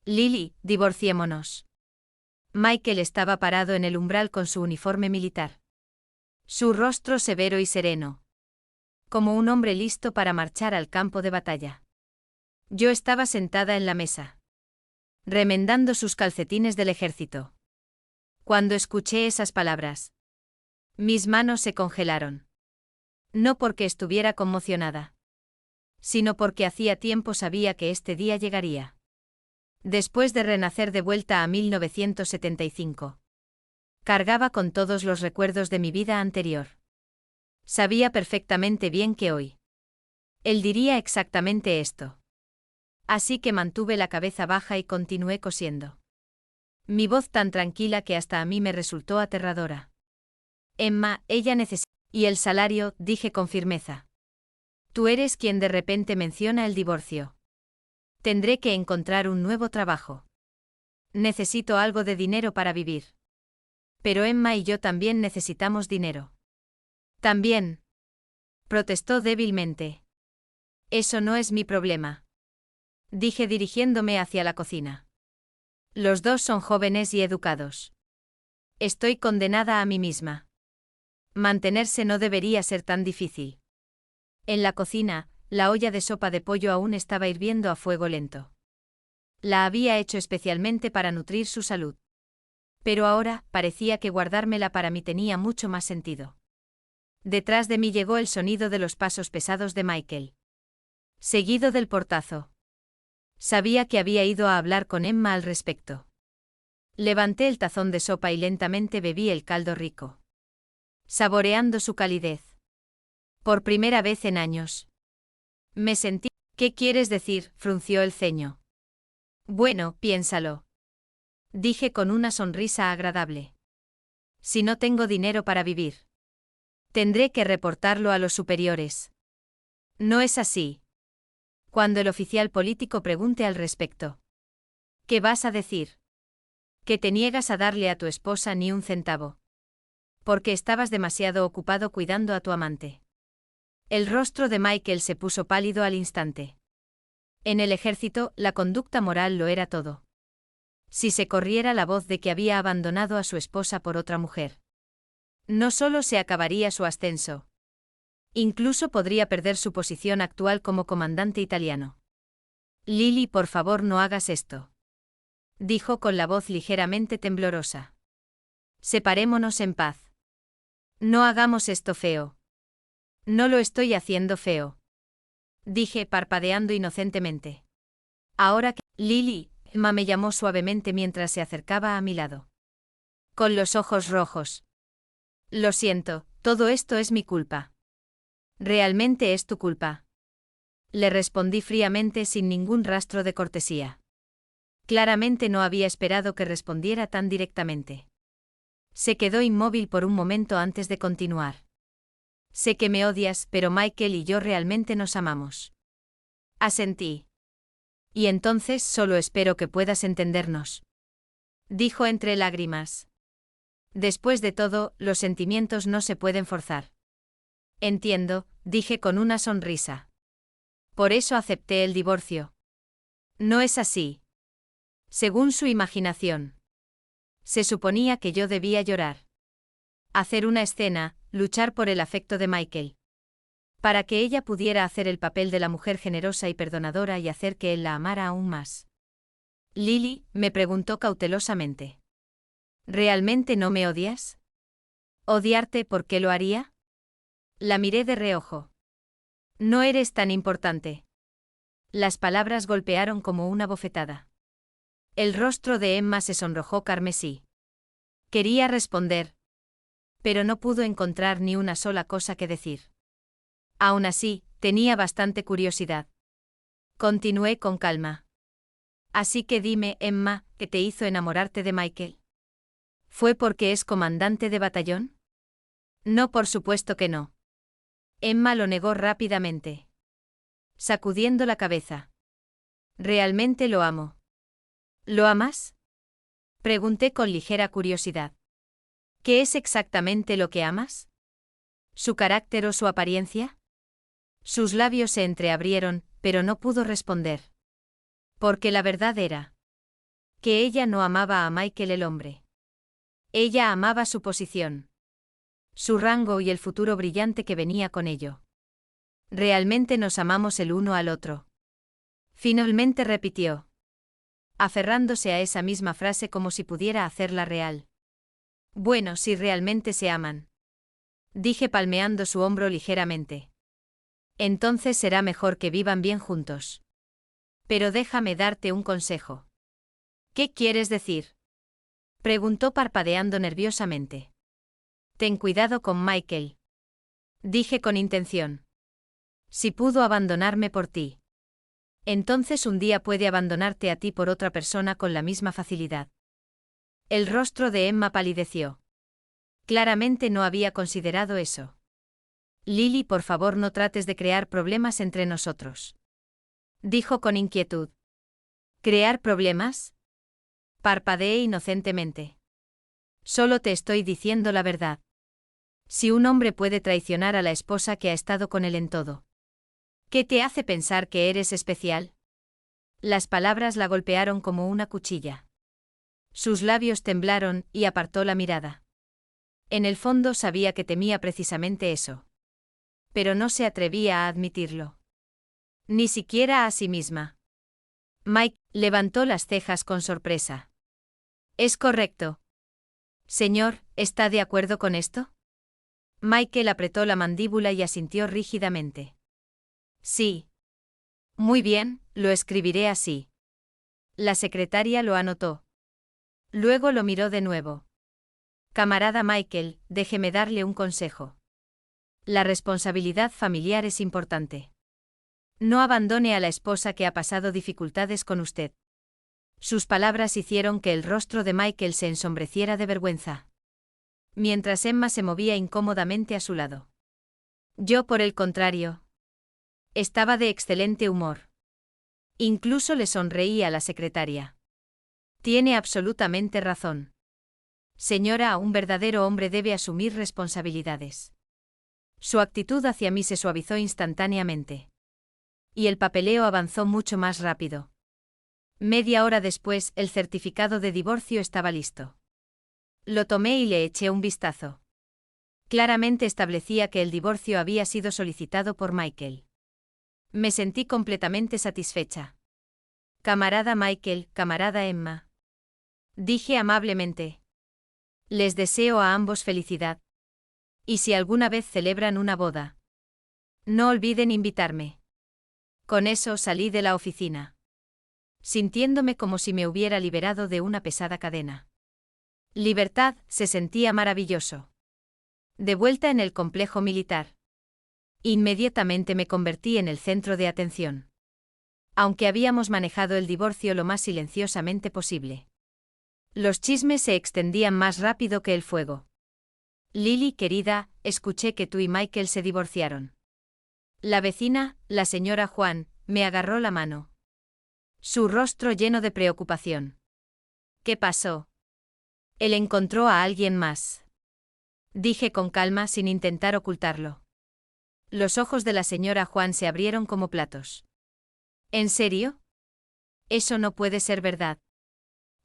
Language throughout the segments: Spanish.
Lily, divorciémonos. Michael estaba parado en el umbral con su uniforme militar. Su rostro severo y sereno. Como un hombre listo para marchar al campo de batalla. Yo estaba sentada en la mesa, remendando sus calcetines del ejército. Cuando escuché esas palabras, mis manos se congelaron. No porque estuviera conmocionada, sino porque hacía tiempo sabía que este día llegaría. Después de renacer de vuelta a 1975. Cargaba con todos los recuerdos de mi vida anterior. Sabía perfectamente bien que hoy él diría exactamente esto. Así que mantuve la cabeza baja y continué cosiendo. Mi voz tan tranquila que hasta a mí me resultó aterradora. Emma, ella necesita... Y el salario, dije con firmeza. Tú eres quien de repente menciona el divorcio. Tendré que encontrar un nuevo trabajo. Necesito algo de dinero para vivir. Pero Emma y yo también necesitamos dinero. También. Protestó débilmente. Eso no es mi problema. Dije dirigiéndome hacia la cocina. Los dos son jóvenes y educados. Estoy condenada a mí misma. Mantenerse no debería ser tan difícil. En la cocina, la olla de sopa de pollo aún estaba hirviendo a fuego lento. La había hecho especialmente para nutrir su salud. Pero ahora, parecía que guardármela para mí tenía mucho más sentido. Detrás de mí llegó el sonido de los pasos pesados de Michael. Seguido del portazo. Sabía que había ido a hablar con Emma al respecto. Levanté el tazón de sopa y lentamente bebí el caldo rico, saboreando su calidez. Por primera vez en años. Me sentí... ¿Qué quieres decir?, frunció el ceño. Bueno, piénsalo. Dije con una sonrisa agradable. Si no tengo dinero para vivir, tendré que reportarlo a los superiores. No es así. Cuando el oficial político pregunte al respecto. ¿Qué vas a decir? Que te niegas a darle a tu esposa ni un centavo. Porque estabas demasiado ocupado cuidando a tu amante. El rostro de Michael se puso pálido al instante. En el ejército, la conducta moral lo era todo. Si se corriera la voz de que había abandonado a su esposa por otra mujer, no solo se acabaría su ascenso. Incluso podría perder su posición actual como comandante italiano. Lily, por favor, no hagas esto. Dijo con la voz ligeramente temblorosa. Separémonos en paz. No hagamos esto feo. No lo estoy haciendo feo. Dije parpadeando inocentemente. Ahora que... Lily, Emma me llamó suavemente mientras se acercaba a mi lado. Con los ojos rojos. Lo siento, todo esto es mi culpa. Realmente es tu culpa. Le respondí fríamente sin ningún rastro de cortesía. Claramente no había esperado que respondiera tan directamente. Se quedó inmóvil por un momento antes de continuar. Sé que me odias, pero Michael y yo realmente nos amamos. Asentí. Y entonces solo espero que puedas entendernos. Dijo entre lágrimas. Después de todo, los sentimientos no se pueden forzar. Entiendo, dije con una sonrisa. Por eso acepté el divorcio. No es así. Según su imaginación. Se suponía que yo debía llorar. Hacer una escena, luchar por el afecto de Michael. Para que ella pudiera hacer el papel de la mujer generosa y perdonadora y hacer que él la amara aún más. Lily, me preguntó cautelosamente. ¿Realmente no me odias? ¿Odiarte por qué lo haría? La miré de reojo. No eres tan importante. Las palabras golpearon como una bofetada. El rostro de Emma se sonrojó carmesí. Quería responder. Pero no pudo encontrar ni una sola cosa que decir. Aún así, tenía bastante curiosidad. Continué con calma. Así que dime, Emma, ¿qué te hizo enamorarte de Michael? ¿Fue porque es comandante de batallón? No, por supuesto que no. Emma lo negó rápidamente, sacudiendo la cabeza. Realmente lo amo. ¿Lo amas? Pregunté con ligera curiosidad. ¿Qué es exactamente lo que amas? ¿Su carácter o su apariencia? Sus labios se entreabrieron, pero no pudo responder. Porque la verdad era Que ella no amaba a Michael el hombre. Ella amaba su posición, su rango y el futuro brillante que venía con ello. Realmente nos amamos el uno al otro. Finalmente repitió, aferrándose a esa misma frase como si pudiera hacerla real. Bueno, si realmente se aman. Dije palmeando su hombro ligeramente. Entonces será mejor que vivan bien juntos. Pero déjame darte un consejo. ¿Qué quieres decir? Preguntó parpadeando nerviosamente. Ten cuidado con Michael. Dije con intención. Si pudo abandonarme por ti, entonces un día puede abandonarte a ti por otra persona con la misma facilidad. El rostro de Emma palideció. Claramente no había considerado eso. Lily, por favor, no trates de crear problemas entre nosotros. Dijo con inquietud. ¿Crear problemas? Parpadeé inocentemente. Solo te estoy diciendo la verdad. Si un hombre puede traicionar a la esposa que ha estado con él en todo, ¿qué te hace pensar que eres especial? Las palabras la golpearon como una cuchilla. Sus labios temblaron y apartó la mirada. En el fondo sabía que temía precisamente eso. Pero no se atrevía a admitirlo. Ni siquiera a sí misma. Mike levantó las cejas con sorpresa. ¿Es correcto? Señor, ¿está de acuerdo con esto? Michael apretó la mandíbula y asintió rígidamente. Sí. Muy bien, lo escribiré así. La secretaria lo anotó. Luego lo miró de nuevo. Camarada Michael, déjeme darle un consejo. La responsabilidad familiar es importante. No abandone a la esposa que ha pasado dificultades con usted. Sus palabras hicieron que el rostro de Michael se ensombreciera de vergüenza. Mientras Emma se movía incómodamente a su lado. Yo, por el contrario, estaba de excelente humor. Incluso le sonreí a la secretaria. Tiene absolutamente razón. Señora, un verdadero hombre debe asumir responsabilidades. Su actitud hacia mí se suavizó instantáneamente. Y el papeleo avanzó mucho más rápido. Media hora después, el certificado de divorcio estaba listo. Lo tomé y le eché un vistazo. Claramente establecía que el divorcio había sido solicitado por Michael. Me sentí completamente satisfecha. Camarada Michael, camarada Emma. Dije amablemente. Les deseo a ambos felicidad. Y si alguna vez celebran una boda, no olviden invitarme. Con eso salí de la oficina, sintiéndome como si me hubiera liberado de una pesada cadena. Libertad, se sentía maravilloso. De vuelta en el complejo militar. Inmediatamente me convertí en el centro de atención. Aunque habíamos manejado el divorcio lo más silenciosamente posible. Los chismes se extendían más rápido que el fuego. Lily, querida, escuché que tú y Michael se divorciaron. La vecina, la señora Juan, me agarró la mano. Su rostro lleno de preocupación. ¿Qué pasó? Él encontró a alguien más. Dije con calma sin intentar ocultarlo. Los ojos de la señora Juan se abrieron como platos. ¿En serio? Eso no puede ser verdad.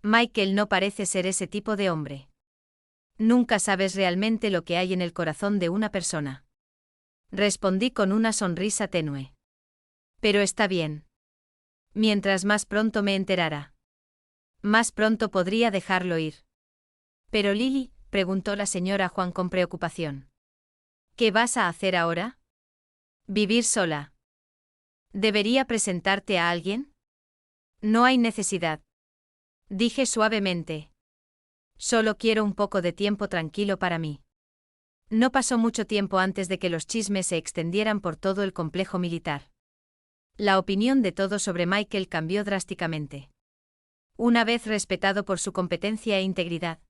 Michael no parece ser ese tipo de hombre. Nunca sabes realmente lo que hay en el corazón de una persona. Respondí con una sonrisa tenue. Pero está bien. Mientras más pronto me enterara, más pronto podría dejarlo ir. Pero Lily, preguntó la señora Juan con preocupación. ¿Qué vas a hacer ahora? Vivir sola. ¿Debería presentarte a alguien? No hay necesidad. Dije suavemente. Solo quiero un poco de tiempo tranquilo para mí. No pasó mucho tiempo antes de que los chismes se extendieran por todo el complejo militar. La opinión de todos sobre Michael cambió drásticamente. Una vez respetado por su competencia e integridad,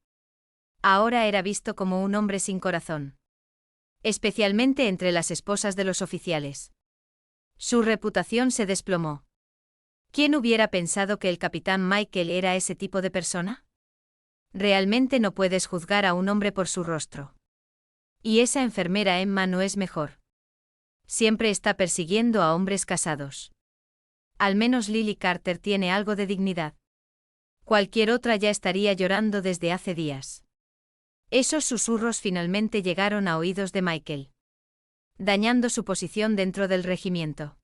ahora era visto como un hombre sin corazón. Especialmente entre las esposas de los oficiales. Su reputación se desplomó. ¿Quién hubiera pensado que el capitán Michael era ese tipo de persona? Realmente no puedes juzgar a un hombre por su rostro. Y esa enfermera Emma no es mejor. Siempre está persiguiendo a hombres casados. Al menos Lily Carter tiene algo de dignidad. Cualquier otra ya estaría llorando desde hace días. Esos susurros finalmente llegaron a oídos de Michael, dañando su posición dentro del regimiento.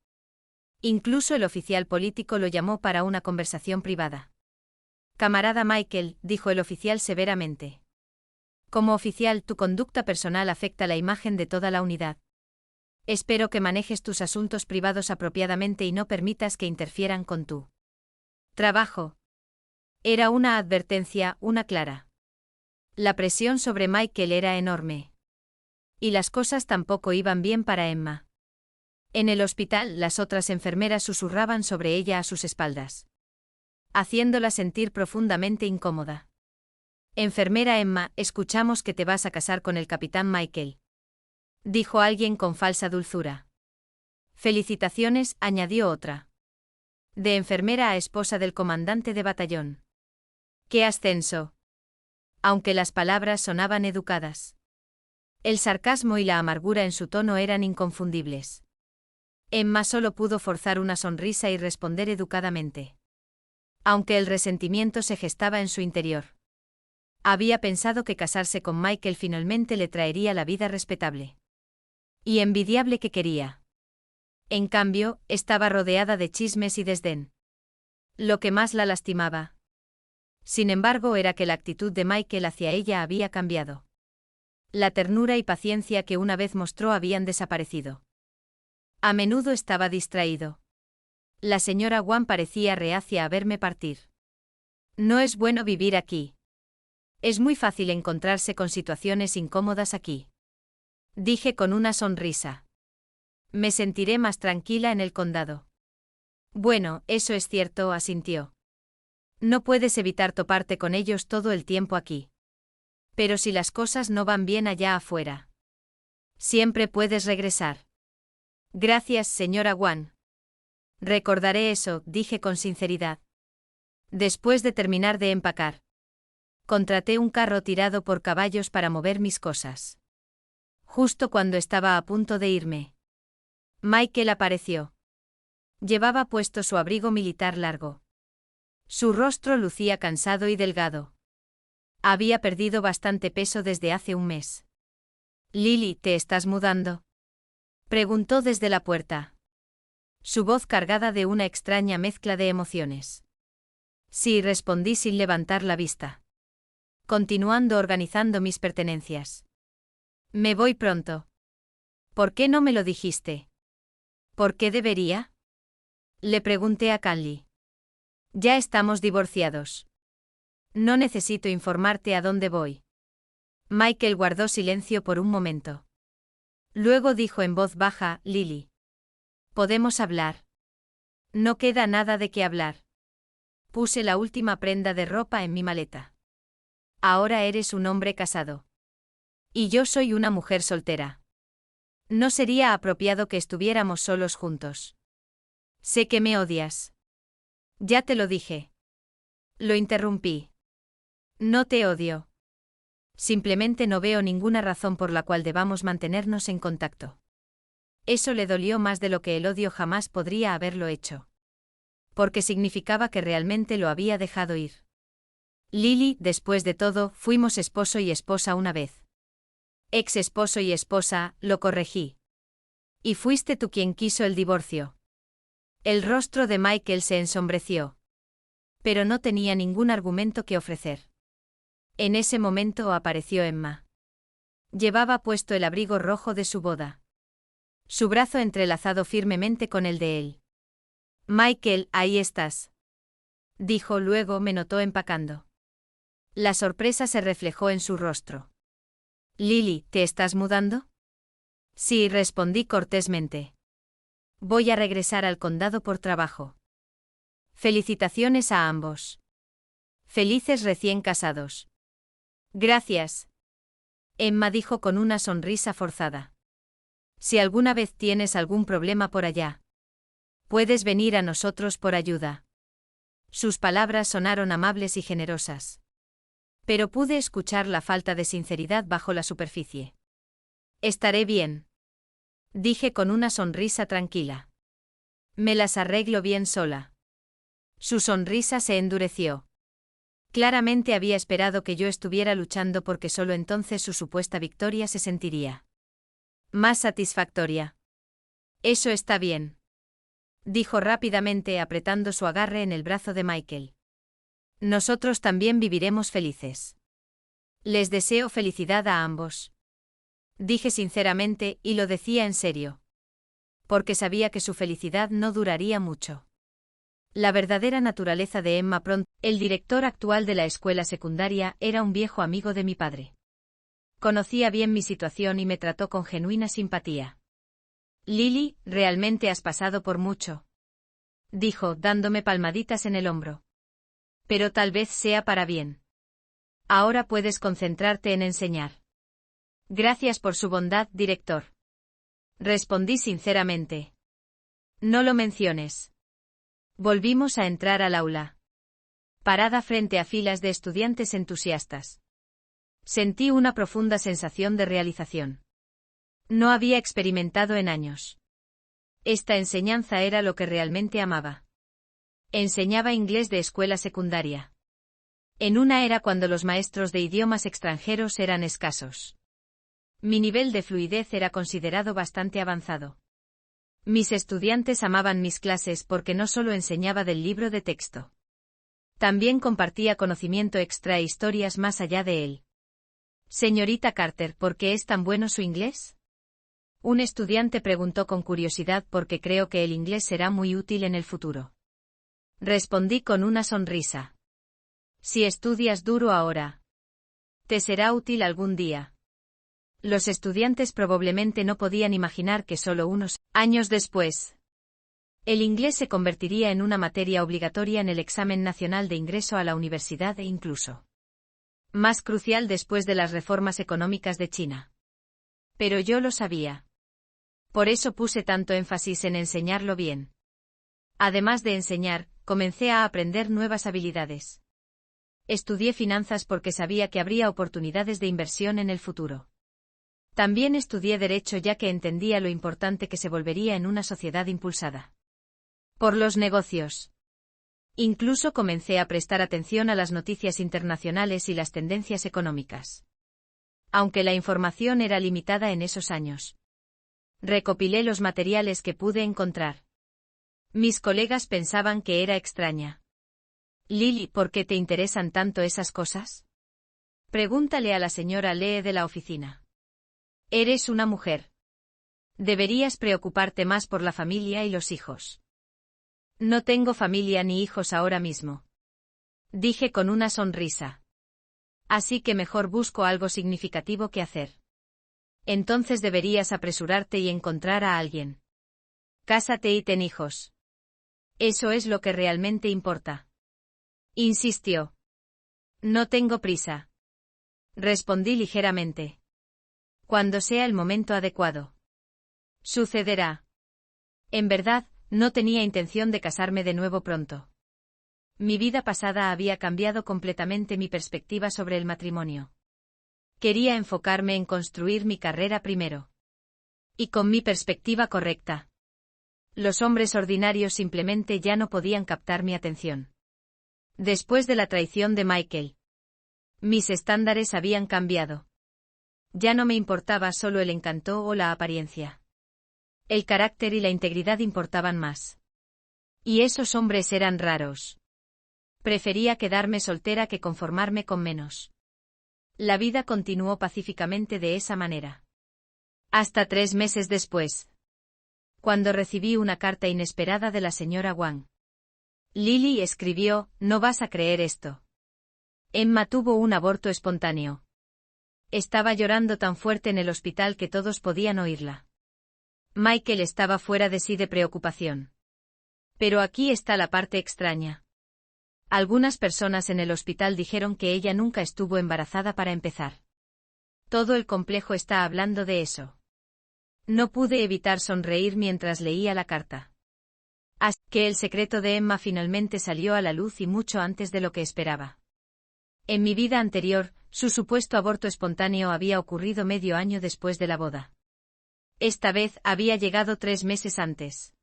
Incluso el oficial político lo llamó para una conversación privada. Camarada Michael, dijo el oficial severamente. Como oficial, tu conducta personal afecta la imagen de toda la unidad. Espero que manejes tus asuntos privados apropiadamente y no permitas que interfieran con tu trabajo. Era una advertencia, una clara. La presión sobre Michael era enorme. Y las cosas tampoco iban bien para Emma. En el hospital, las otras enfermeras susurraban sobre ella a sus espaldas, haciéndola sentir profundamente incómoda. Enfermera Emma, escuchamos que te vas a casar con el capitán Michael, dijo alguien con falsa dulzura. Felicitaciones, añadió otra. De enfermera a esposa del comandante de batallón. ¡Qué ascenso! Aunque las palabras sonaban educadas, el sarcasmo y la amargura en su tono eran inconfundibles. Emma solo pudo forzar una sonrisa y responder educadamente, aunque el resentimiento se gestaba en su interior. Había pensado que casarse con Michael finalmente le traería la vida respetable y envidiable que quería. En cambio, estaba rodeada de chismes y desdén. Lo que más la lastimaba, sin embargo, era que la actitud de Michael hacia ella había cambiado. La ternura y paciencia que una vez mostró habían desaparecido. A menudo estaba distraído. La señora Wang parecía reacia a verme partir. No es bueno vivir aquí. Es muy fácil encontrarse con situaciones incómodas aquí, dije con una sonrisa. Me sentiré más tranquila en el condado. Bueno, eso es cierto, asintió. No puedes evitar toparte con ellos todo el tiempo aquí. Pero si las cosas no van bien allá afuera, siempre puedes regresar. Gracias, señora Wang. Recordaré eso, dije con sinceridad. Después de terminar de empacar, contraté un carro tirado por caballos para mover mis cosas. Justo cuando estaba a punto de irme, Michael apareció. Llevaba puesto su abrigo militar largo. Su rostro lucía cansado y delgado. Había perdido bastante peso desde hace un mes. Lily, ¿te estás mudando?, preguntó desde la puerta, su voz cargada de una extraña mezcla de emociones. Sí, respondí sin levantar la vista, continuando organizando mis pertenencias. Me voy pronto. ¿Por qué no me lo dijiste? ¿Por qué debería?, le pregunté a Canley. Ya estamos divorciados. No necesito informarte a dónde voy. Michael guardó silencio por un momento. Luego dijo en voz baja, Lily. ¿Podemos hablar? No queda nada de qué hablar. Puse la última prenda de ropa en mi maleta. Ahora eres un hombre casado. Y yo soy una mujer soltera. No sería apropiado que estuviéramos solos juntos. Sé que me odias. Ya te lo dije. Lo interrumpí. No te odio. Simplemente no veo ninguna razón por la cual debamos mantenernos en contacto. Eso le dolió más de lo que el odio jamás podría haberlo hecho. Porque significaba que realmente lo había dejado ir. Lily, después de todo, fuimos esposo y esposa una vez. Ex esposo y esposa, lo corregí. Y fuiste tú quien quiso el divorcio. El rostro de Michael se ensombreció. Pero no tenía ningún argumento que ofrecer. En ese momento apareció Emma. Llevaba puesto el abrigo rojo de su boda, su brazo entrelazado firmemente con el de él. Michael, ahí estás, dijo, luego me notó empacando. La sorpresa se reflejó en su rostro. Lily, ¿te estás mudando? Sí, respondí cortésmente. Voy a regresar al condado por trabajo. Felicitaciones a ambos. Felices recién casados. Gracias. Emma dijo con una sonrisa forzada. Si alguna vez tienes algún problema por allá, puedes venir a nosotros por ayuda. Sus palabras sonaron amables y generosas. Pero pude escuchar la falta de sinceridad bajo la superficie. Estaré bien, dije con una sonrisa tranquila. Me las arreglo bien sola. Su sonrisa se endureció. Claramente había esperado que yo estuviera luchando porque solo entonces su supuesta victoria se sentiría más satisfactoria. Eso está bien, dijo rápidamente apretando su agarre en el brazo de Michael. Nosotros también viviremos felices. Les deseo felicidad a ambos. Dije sinceramente, y lo decía en serio. Porque sabía que su felicidad no duraría mucho. La verdadera naturaleza de Emma Pronto, el director actual de la escuela secundaria, era un viejo amigo de mi padre. Conocía bien mi situación y me trató con genuina simpatía. Lily, realmente has pasado por mucho, dijo, dándome palmaditas en el hombro. Pero tal vez sea para bien. Ahora puedes concentrarte en enseñar. Gracias por su bondad, director. Respondí sinceramente. No lo menciones. Volvimos a entrar al aula. Parada frente a filas de estudiantes entusiastas. Sentí una profunda sensación de realización. No había experimentado en años. Esta enseñanza era lo que realmente amaba. Enseñaba inglés de escuela secundaria. En una era cuando los maestros de idiomas extranjeros eran escasos. Mi nivel de fluidez era considerado bastante avanzado. Mis estudiantes amaban mis clases porque no solo enseñaba del libro de texto. También compartía conocimiento extra e historias más allá de él. Señorita Carter, ¿por qué es tan bueno su inglés? Un estudiante preguntó con curiosidad porque creo que el inglés será muy útil en el futuro. Respondí con una sonrisa. Si estudias duro ahora, te será útil algún día. Los estudiantes probablemente no podían imaginar que solo unos años después, el inglés se convertiría en una materia obligatoria en el examen nacional de ingreso a la universidad e incluso más crucial después de las reformas económicas de China. Pero yo lo sabía. Por eso puse tanto énfasis en enseñarlo bien. Además de enseñar, comencé a aprender nuevas habilidades. Estudié finanzas porque sabía que habría oportunidades de inversión en el futuro. También estudié Derecho ya que entendía lo importante que se volvería en una sociedad impulsada por los negocios. Incluso comencé a prestar atención a las noticias internacionales y las tendencias económicas. Aunque la información era limitada en esos años. Recopilé los materiales que pude encontrar. Mis colegas pensaban que era extraña. Lily, ¿por qué te interesan tanto esas cosas? Pregúntale a la señora Lee de la oficina. Eres una mujer. Deberías preocuparte más por la familia y los hijos. No tengo familia ni hijos ahora mismo. Dije con una sonrisa. Así que mejor busco algo significativo que hacer. Entonces deberías apresurarte y encontrar a alguien. Cásate y ten hijos. Eso es lo que realmente importa. Insistió. No tengo prisa. Respondí ligeramente. Cuando sea el momento adecuado. Sucederá. En verdad, no tenía intención de casarme de nuevo pronto. Mi vida pasada había cambiado completamente mi perspectiva sobre el matrimonio. Quería enfocarme en construir mi carrera primero. Y con mi perspectiva correcta. Los hombres ordinarios simplemente ya no podían captar mi atención. Después de la traición de Michael, mis estándares habían cambiado. Ya no me importaba solo el encanto o la apariencia. El carácter y la integridad importaban más. Y esos hombres eran raros. Prefería quedarme soltera que conformarme con menos. La vida continuó pacíficamente de esa manera. Hasta 3 meses después. Cuando recibí una carta inesperada de la señora Wang. Lily escribió, no vas a creer esto. Emma tuvo un aborto espontáneo. Estaba llorando tan fuerte en el hospital que todos podían oírla. Michael estaba fuera de sí de preocupación. Pero aquí está la parte extraña. Algunas personas en el hospital dijeron que ella nunca estuvo embarazada para empezar. Todo el complejo está hablando de eso. No pude evitar sonreír mientras leía la carta. Así que el secreto de Emma finalmente salió a la luz y mucho antes de lo que esperaba. En mi vida anterior, su supuesto aborto espontáneo había ocurrido medio año después de la boda. Esta vez había llegado 3 meses antes.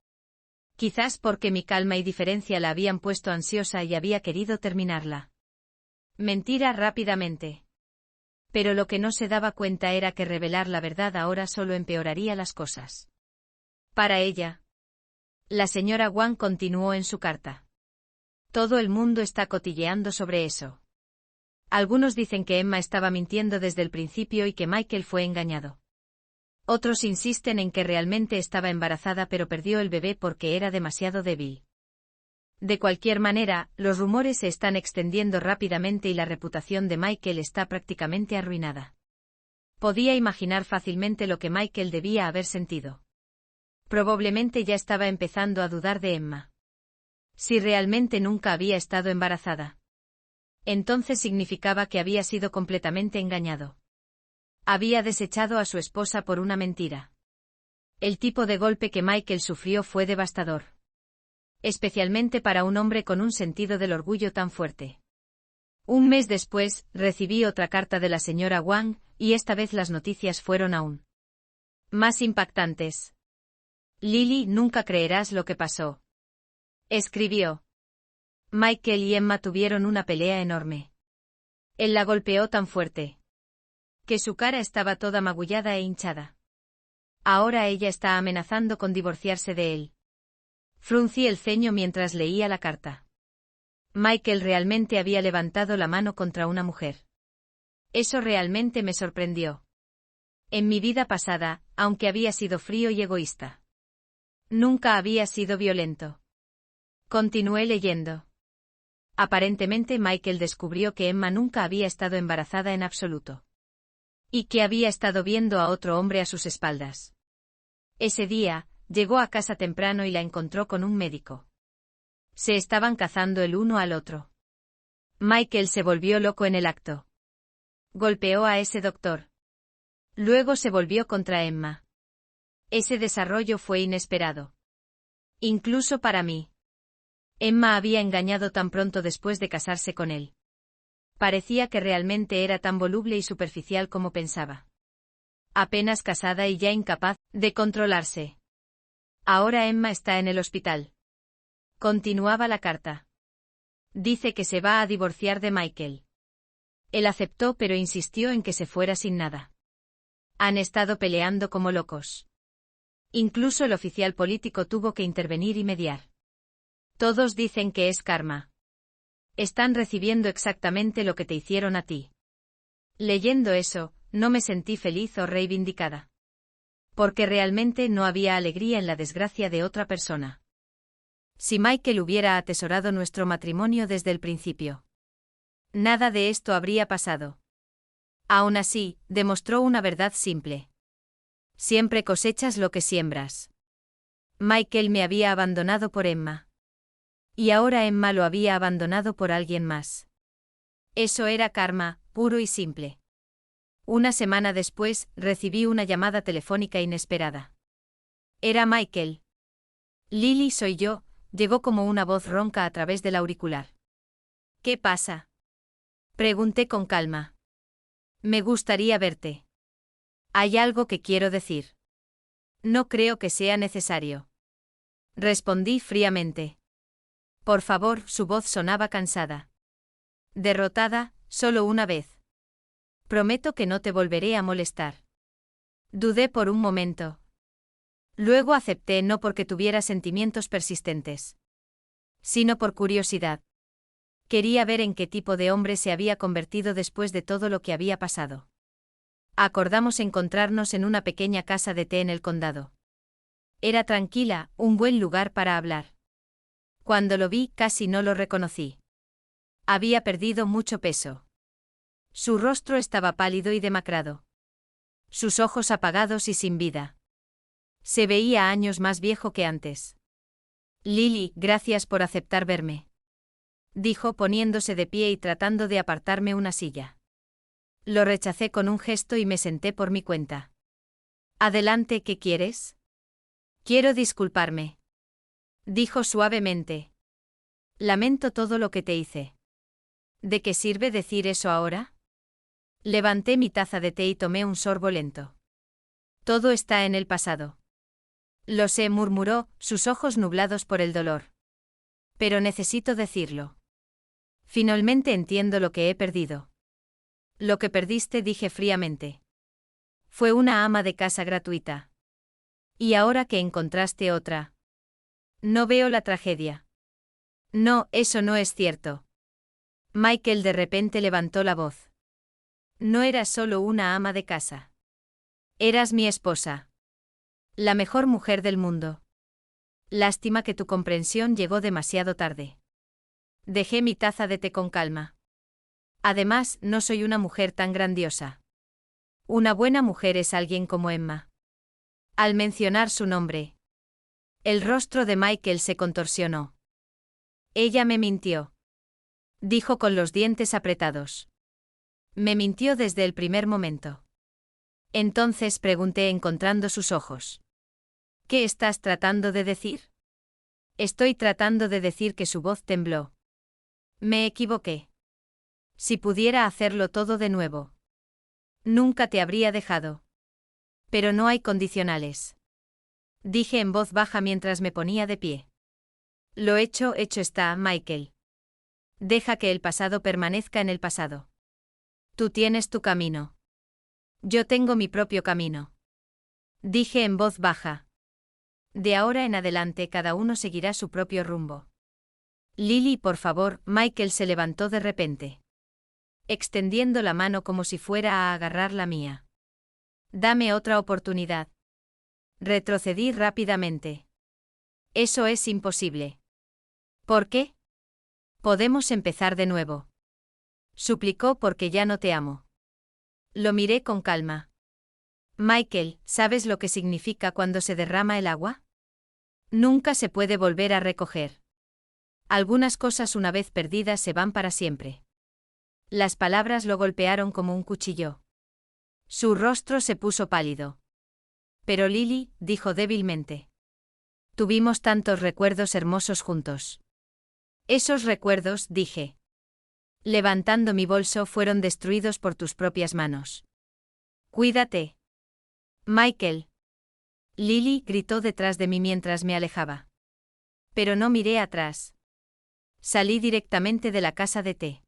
Quizás porque mi calma y diferencia la habían puesto ansiosa y había querido terminarla. Mentira rápidamente. Pero lo que no se daba cuenta era que revelar la verdad ahora solo empeoraría las cosas. Para ella. La señora Wang continuó en su carta. Todo el mundo está cotilleando sobre eso. Algunos dicen que Emma estaba mintiendo desde el principio y que Michael fue engañado. Otros insisten en que realmente estaba embarazada pero perdió el bebé porque era demasiado débil. De cualquier manera, los rumores se están extendiendo rápidamente y la reputación de Michael está prácticamente arruinada. Podía imaginar fácilmente lo que Michael debía haber sentido. Probablemente ya estaba empezando a dudar de Emma. Si realmente nunca había estado embarazada. Entonces significaba que había sido completamente engañado. Había desechado a su esposa por una mentira. El tipo de golpe que Michael sufrió fue devastador. Especialmente para un hombre con un sentido del orgullo tan fuerte. Un mes después, recibí otra carta de la señora Wang, y esta vez las noticias fueron aún más impactantes. Lily, nunca creerás lo que pasó. Escribió. Michael y Emma tuvieron una pelea enorme. Él la golpeó tan fuerte que su cara estaba toda magullada e hinchada. Ahora ella está amenazando con divorciarse de él. Fruncí el ceño mientras leía la carta. Michael realmente había levantado la mano contra una mujer. Eso realmente me sorprendió. En mi vida pasada, aunque había sido frío y egoísta, nunca había sido violento. Continué leyendo. Aparentemente Michael descubrió que Emma nunca había estado embarazada en absoluto. Y que había estado viendo a otro hombre a sus espaldas. Ese día, llegó a casa temprano y la encontró con un médico. Se estaban cazando el uno al otro. Michael se volvió loco en el acto. Golpeó a ese doctor. Luego se volvió contra Emma. Ese desarrollo fue inesperado. Incluso para mí. Emma había engañado tan pronto después de casarse con él. Parecía que realmente era tan voluble y superficial como pensaba. Apenas casada y ya incapaz de controlarse. Ahora Emma está en el hospital. Continuaba la carta. Dice que se va a divorciar de Michael. Él aceptó pero insistió en que se fuera sin nada. Han estado peleando como locos. Incluso el oficial político tuvo que intervenir y mediar. Todos dicen que es karma. Están recibiendo exactamente lo que te hicieron a ti. Leyendo eso, no me sentí feliz o reivindicada. Porque realmente no había alegría en la desgracia de otra persona. Si Michael hubiera atesorado nuestro matrimonio desde el principio, nada de esto habría pasado. Aún así, demostró una verdad simple. Siempre cosechas lo que siembras. Michael me había abandonado por Emma. Y ahora Emma lo había abandonado por alguien más. Eso era karma, puro y simple. Una semana después, recibí una llamada telefónica inesperada. Era Michael. Lily, soy yo, llegó como una voz ronca a través del auricular. ¿Qué pasa? Pregunté con calma. Me gustaría verte. Hay algo que quiero decir. No creo que sea necesario. Respondí fríamente. Por favor, su voz sonaba cansada. Derrotada, solo una vez. Prometo que no te volveré a molestar. Dudé por un momento. Luego acepté no porque tuviera sentimientos persistentes, sino por curiosidad. Quería ver en qué tipo de hombre se había convertido después de todo lo que había pasado. Acordamos encontrarnos en una pequeña casa de té en el condado. Era tranquila, un buen lugar para hablar. Cuando lo vi, casi no lo reconocí. Había perdido mucho peso. Su rostro estaba pálido y demacrado. Sus ojos apagados y sin vida. Se veía años más viejo que antes. Lily, gracias por aceptar verme, dijo poniéndose de pie y tratando de apartarme una silla. Lo rechacé con un gesto y me senté por mi cuenta. Adelante, ¿qué quieres? Quiero disculparme, dijo suavemente. Lamento todo lo que te hice. ¿De qué sirve decir eso ahora? Levanté mi taza de té y tomé un sorbo lento. Todo está en el pasado. Lo sé, murmuró, sus ojos nublados por el dolor. Pero necesito decirlo. Finalmente entiendo lo que he perdido. Lo que perdiste, dije fríamente. Fue una ama de casa gratuita. Y ahora que encontraste otra. No veo la tragedia. No, eso no es cierto. Michael de repente levantó la voz. No eras solo una ama de casa. Eras mi esposa. La mejor mujer del mundo. Lástima que tu comprensión llegó demasiado tarde. Dejé mi taza de té con calma. Además, no soy una mujer tan grandiosa. Una buena mujer es alguien como Emma. Al mencionar su nombre, el rostro de Michael se contorsionó. Ella me mintió. Dijo con los dientes apretados. Me mintió desde el primer momento. Entonces pregunté encontrando sus ojos. ¿Qué estás tratando de decir? Estoy tratando de decir que su voz tembló. Me equivoqué. Si pudiera hacerlo todo de nuevo. Nunca te habría dejado. Pero no hay condicionales. Dije en voz baja mientras me ponía de pie. Lo hecho está, Michael. Deja que el pasado permanezca en el pasado. Tú tienes tu camino. Yo tengo mi propio camino. Dije en voz baja. De ahora en adelante cada uno seguirá su propio rumbo. Lily, por favor. Michael se levantó de repente, extendiendo la mano como si fuera a agarrar la mía. Dame otra oportunidad. Retrocedí rápidamente. Eso es imposible. ¿Por qué? Podemos empezar de nuevo. Suplicó porque ya no te amo. Lo miré con calma. Michael, ¿sabes lo que significa cuando se derrama el agua? Nunca se puede volver a recoger. Algunas cosas una vez perdidas se van para siempre. Las palabras lo golpearon como un cuchillo. Su rostro se puso pálido. Pero Lily, dijo débilmente. Tuvimos tantos recuerdos hermosos juntos. Esos recuerdos, dije. Levantando mi bolso, fueron destruidos por tus propias manos. Cuídate. Michael. Lily gritó detrás de mí mientras me alejaba. Pero no miré atrás. Salí directamente de la casa de té.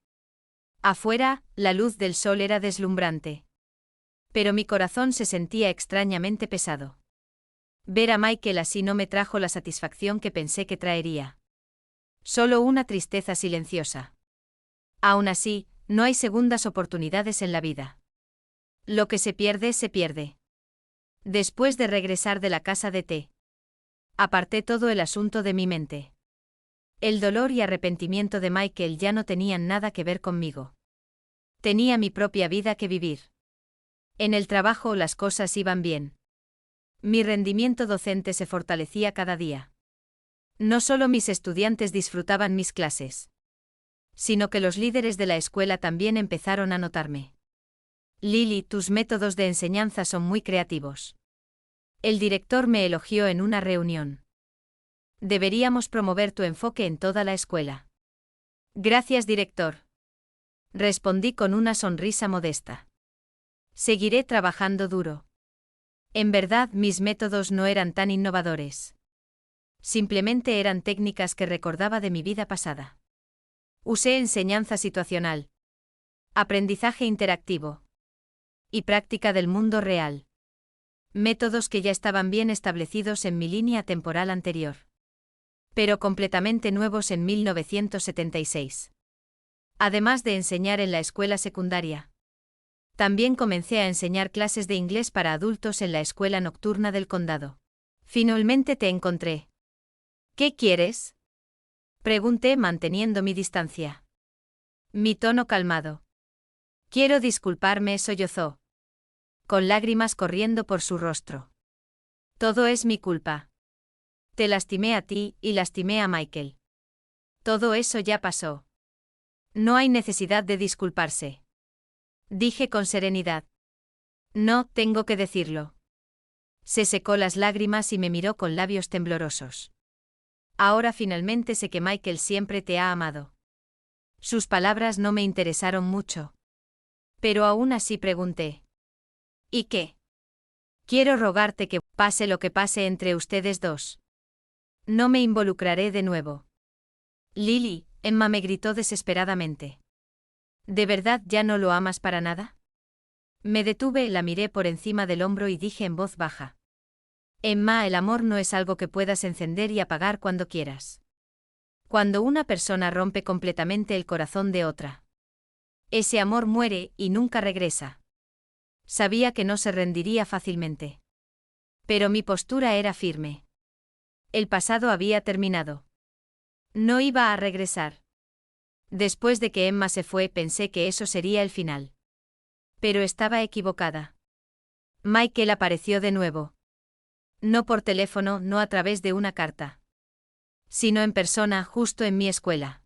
Afuera, la luz del sol era deslumbrante. Pero mi corazón se sentía extrañamente pesado. Ver a Michael así no me trajo la satisfacción que pensé que traería. Solo una tristeza silenciosa. Aún así, no hay segundas oportunidades en la vida. Lo que se pierde, se pierde. Después de regresar de la casa de té, aparté todo el asunto de mi mente. El dolor y arrepentimiento de Michael ya no tenían nada que ver conmigo. Tenía mi propia vida que vivir. En el trabajo las cosas iban bien. Mi rendimiento docente se fortalecía cada día. No solo mis estudiantes disfrutaban mis clases, sino que los líderes de la escuela también empezaron a notarme. Lily, tus métodos de enseñanza son muy creativos. El director me elogió en una reunión. Deberíamos promover tu enfoque en toda la escuela. Gracias, director. Respondí con una sonrisa modesta. Seguiré trabajando duro. En verdad, mis métodos no eran tan innovadores. Simplemente eran técnicas que recordaba de mi vida pasada. Usé enseñanza situacional, aprendizaje interactivo y práctica del mundo real. Métodos que ya estaban bien establecidos en mi línea temporal anterior, pero completamente nuevos en 1976. Además de enseñar en la escuela secundaria, también comencé a enseñar clases de inglés para adultos en la escuela nocturna del condado. Finalmente te encontré. ¿Qué quieres? Pregunté manteniendo mi distancia. Mi tono calmado. Quiero disculparme, sollozó, con lágrimas corriendo por su rostro. Todo es mi culpa. Te lastimé a ti y lastimé a Michael. Todo eso ya pasó. No hay necesidad de disculparse. Dije con serenidad. No, tengo que decirlo. Se secó las lágrimas y me miró con labios temblorosos. Ahora finalmente sé que Michael siempre te ha amado. Sus palabras no me interesaron mucho. Pero aún así pregunté. ¿Y qué? Quiero rogarte que, pase lo que pase entre ustedes dos, no me involucraré de nuevo. Lily, Emma me gritó desesperadamente. ¿De verdad ya no lo amas para nada? Me detuve, la miré por encima del hombro y dije en voz baja. Emma, el amor no es algo que puedas encender y apagar cuando quieras. Cuando una persona rompe completamente el corazón de otra, ese amor muere y nunca regresa. Sabía que no se rendiría fácilmente. Pero mi postura era firme. El pasado había terminado. No iba a regresar. Después de que Emma se fue, pensé que eso sería el final. Pero estaba equivocada. Michael apareció de nuevo. No por teléfono, no a través de una carta, sino en persona, justo en mi escuela.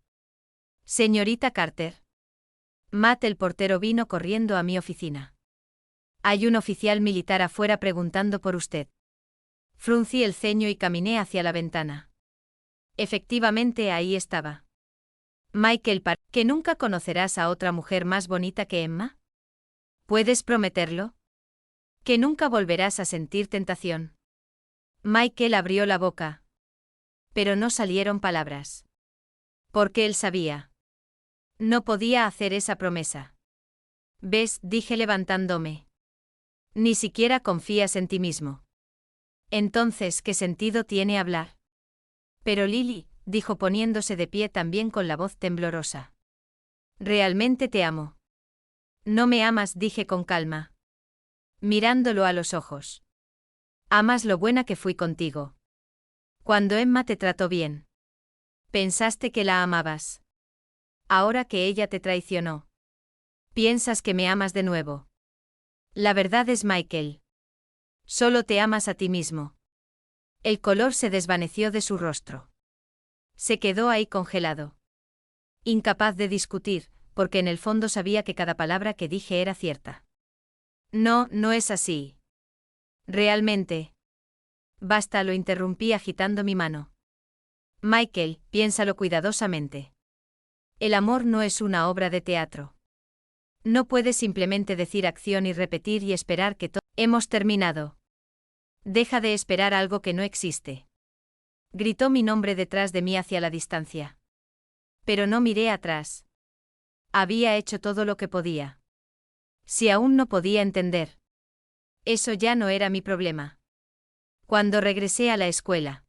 Señorita Carter. Matt, el portero, vino corriendo a mi oficina. Hay un oficial militar afuera preguntando por usted. Fruncí el ceño y caminé hacia la ventana. Efectivamente, ahí estaba. Michael, ¿que nunca conocerás a otra mujer más bonita que Emma? ¿Puedes prometerlo? ¿Que nunca volverás a sentir tentación? Michael abrió la boca. Pero no salieron palabras. Porque él sabía. No podía hacer esa promesa. ¿Ves?, dije levantándome. Ni siquiera confías en ti mismo. Entonces, ¿qué sentido tiene hablar? Pero Lily, dijo poniéndose de pie también con la voz temblorosa. Realmente te amo. No me amas, dije con calma, mirándolo a los ojos. Amas lo buena que fui contigo. Cuando Emma te trató bien. Pensaste que la amabas. Ahora que ella te traicionó, piensas que me amas de nuevo. La verdad es, Michael, solo te amas a ti mismo. El color se desvaneció de su rostro. Se quedó ahí congelado. Incapaz de discutir, porque en el fondo sabía que cada palabra que dije era cierta. No, no es así. Realmente. Basta, lo interrumpí agitando mi mano. Michael, piénsalo cuidadosamente. El amor no es una obra de teatro. No puedes simplemente decir acción y repetir y esperar que todo. Hemos terminado. Deja de esperar algo que no existe. Gritó mi nombre detrás de mí hacia la distancia. Pero no miré atrás. Había hecho todo lo que podía. Si aún no podía entender, eso ya no era mi problema. Cuando regresé a la escuela,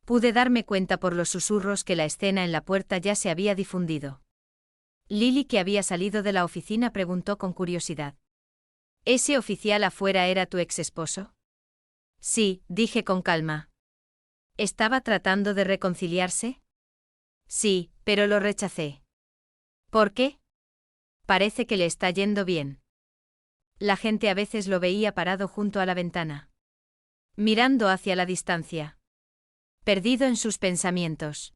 pude darme cuenta por los susurros que la escena en la puerta ya se había difundido. Lily, que había salido de la oficina, preguntó con curiosidad. ¿Ese oficial afuera era tu ex esposo? Sí, dije con calma. ¿Estaba tratando de reconciliarse? Sí, pero lo rechacé. ¿Por qué? Parece que le está yendo bien. La gente a veces lo veía parado junto a la ventana, mirando hacia la distancia, perdido en sus pensamientos.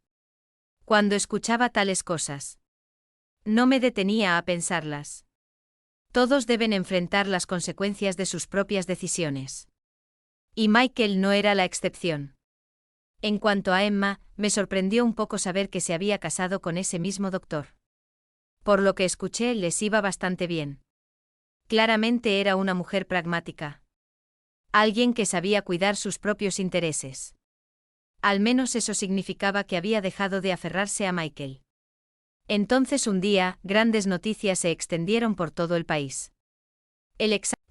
Cuando escuchaba tales cosas, no me detenía a pensarlas. Todos deben enfrentar las consecuencias de sus propias decisiones. Y Michael no era la excepción. En cuanto a Emma, me sorprendió un poco saber que se había casado con ese mismo doctor. Por lo que escuché, les iba bastante bien. Claramente era una mujer pragmática. Alguien que sabía cuidar sus propios intereses. Al menos eso significaba que había dejado de aferrarse a Michael. Entonces un día, grandes noticias se extendieron por todo el país.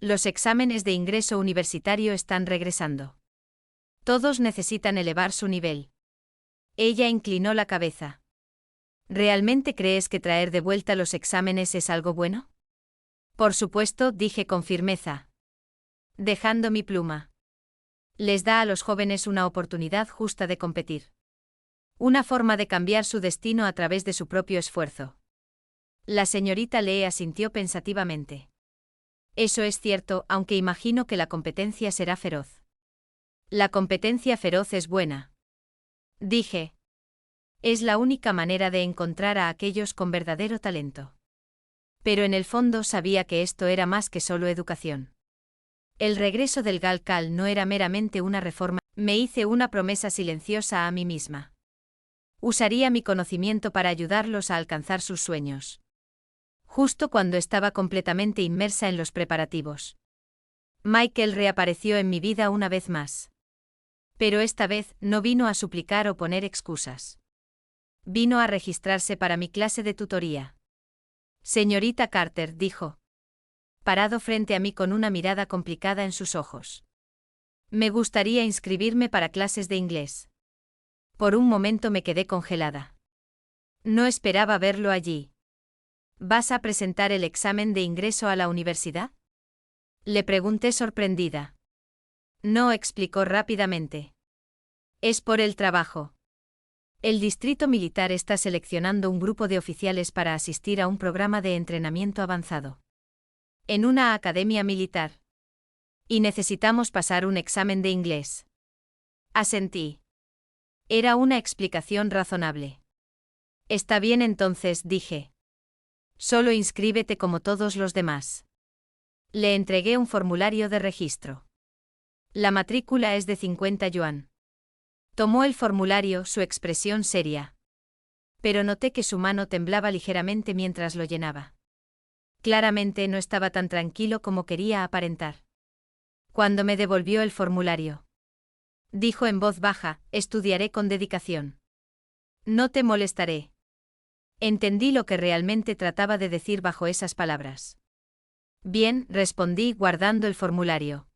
Los exámenes de ingreso universitario están regresando. Todos necesitan elevar su nivel. Ella inclinó la cabeza. ¿Realmente crees que traer de vuelta los exámenes es algo bueno? Por supuesto, dije con firmeza, dejando mi pluma. Les da a los jóvenes una oportunidad justa de competir. Una forma de cambiar su destino a través de su propio esfuerzo. La señorita Lee asintió pensativamente. Eso es cierto, aunque imagino que la competencia será feroz. La competencia feroz es buena. Dije. Es la única manera de encontrar a aquellos con verdadero talento. Pero en el fondo sabía que esto era más que solo educación. El regreso del Galcal no era meramente una reforma. Me hice una promesa silenciosa a mí misma. Usaría mi conocimiento para ayudarlos a alcanzar sus sueños. Justo cuando estaba completamente inmersa en los preparativos, Michael reapareció en mi vida una vez más. Pero esta vez no vino a suplicar o poner excusas. Vino a registrarse para mi clase de tutoría. Señorita Carter, dijo, parado frente a mí con una mirada complicada en sus ojos. Me gustaría inscribirme para clases de inglés. Por un momento me quedé congelada. No esperaba verlo allí. ¿Vas a presentar el examen de ingreso a la universidad? Le pregunté sorprendida. No, explicó rápidamente. Es por el trabajo. El distrito militar está seleccionando un grupo de oficiales para asistir a un programa de entrenamiento avanzado. En una academia militar. Y necesitamos pasar un examen de inglés. Asentí. Era una explicación razonable. Está bien entonces, dije. Solo inscríbete como todos los demás. Le entregué un formulario de registro. La matrícula es de 50 yuan. Tomó el formulario, su expresión seria. Pero noté que su mano temblaba ligeramente mientras lo llenaba. Claramente no estaba tan tranquilo como quería aparentar. Cuando me devolvió el formulario, dijo en voz baja, estudiaré con dedicación. No te molestaré. Entendí lo que realmente trataba de decir bajo esas palabras. Bien, respondí guardando el formulario.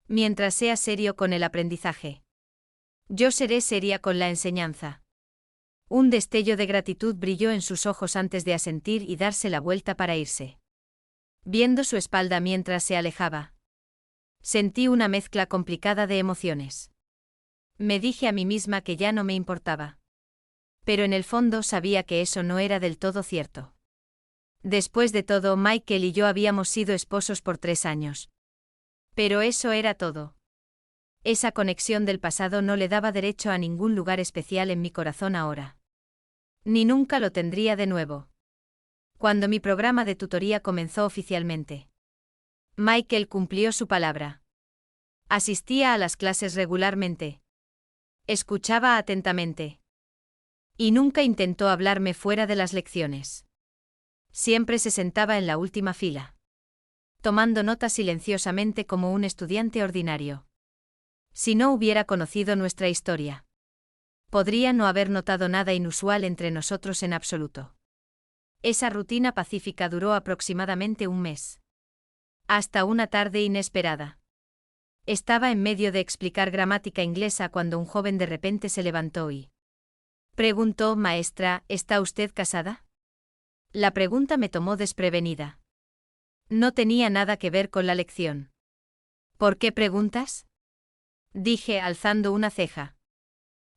Mientras sea serio con el aprendizaje. Yo seré seria con la enseñanza. Un destello de gratitud brilló en sus ojos antes de asentir y darse la vuelta para irse. Viendo su espalda mientras se alejaba, sentí una mezcla complicada de emociones. Me dije a mí misma que ya no me importaba. Pero en el fondo sabía que eso no era del todo cierto. Después de todo, Michael y yo habíamos sido esposos por 3 años. Pero eso era todo. Esa conexión del pasado no le daba derecho a ningún lugar especial en mi corazón ahora. Ni nunca lo tendría de nuevo. Cuando mi programa de tutoría comenzó oficialmente, Michael cumplió su palabra. Asistía a las clases regularmente. Escuchaba atentamente. Y nunca intentó hablarme fuera de las lecciones. Siempre se sentaba en la última fila, tomando notas silenciosamente como un estudiante ordinario. Si no hubiera conocido nuestra historia, podría no haber notado nada inusual entre nosotros en absoluto. Esa rutina pacífica duró aproximadamente un mes. Hasta una tarde inesperada. Estaba en medio de explicar gramática inglesa cuando un joven de repente se levantó y preguntó: «Maestra, ¿está usted casada?». La pregunta me tomó desprevenida. No tenía nada que ver con la lección. «¿Por qué preguntas?», dije alzando una ceja.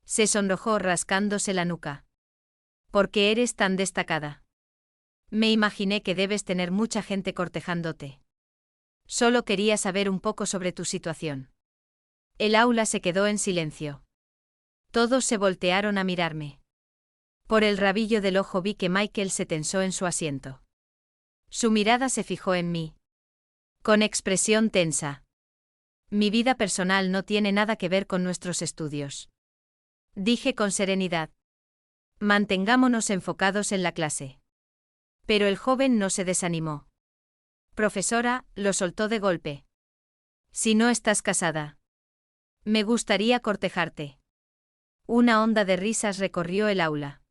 Se sonrojó rascándose la nuca. «¿Por qué eres tan destacada? Me imaginé que debes tener mucha gente cortejándote. Solo quería saber un poco sobre tu situación». El aula se quedó en silencio. Todos se voltearon a mirarme. Por el rabillo del ojo vi que Michael se tensó en su asiento. Su mirada se fijó en mí, con expresión tensa. «Mi vida personal no tiene nada que ver con nuestros estudios», dije con serenidad. «Mantengámonos enfocados en la clase». Pero el joven no se desanimó. «Profesora», lo soltó de golpe. «Si no estás casada, me gustaría cortejarte». Una onda de risas recorrió el aula.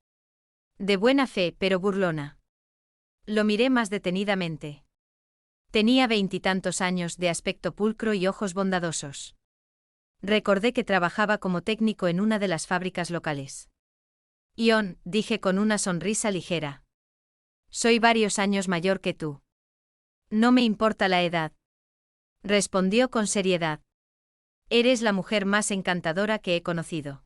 De buena fe, pero burlona. Lo miré más detenidamente. Tenía 20 y tantos años, de aspecto pulcro y ojos bondadosos. Recordé que trabajaba como técnico en una de las fábricas locales. «Ion», dije con una sonrisa ligera. «Soy varios años mayor que tú». «No me importa la edad», respondió con seriedad. «Eres la mujer más encantadora que he conocido».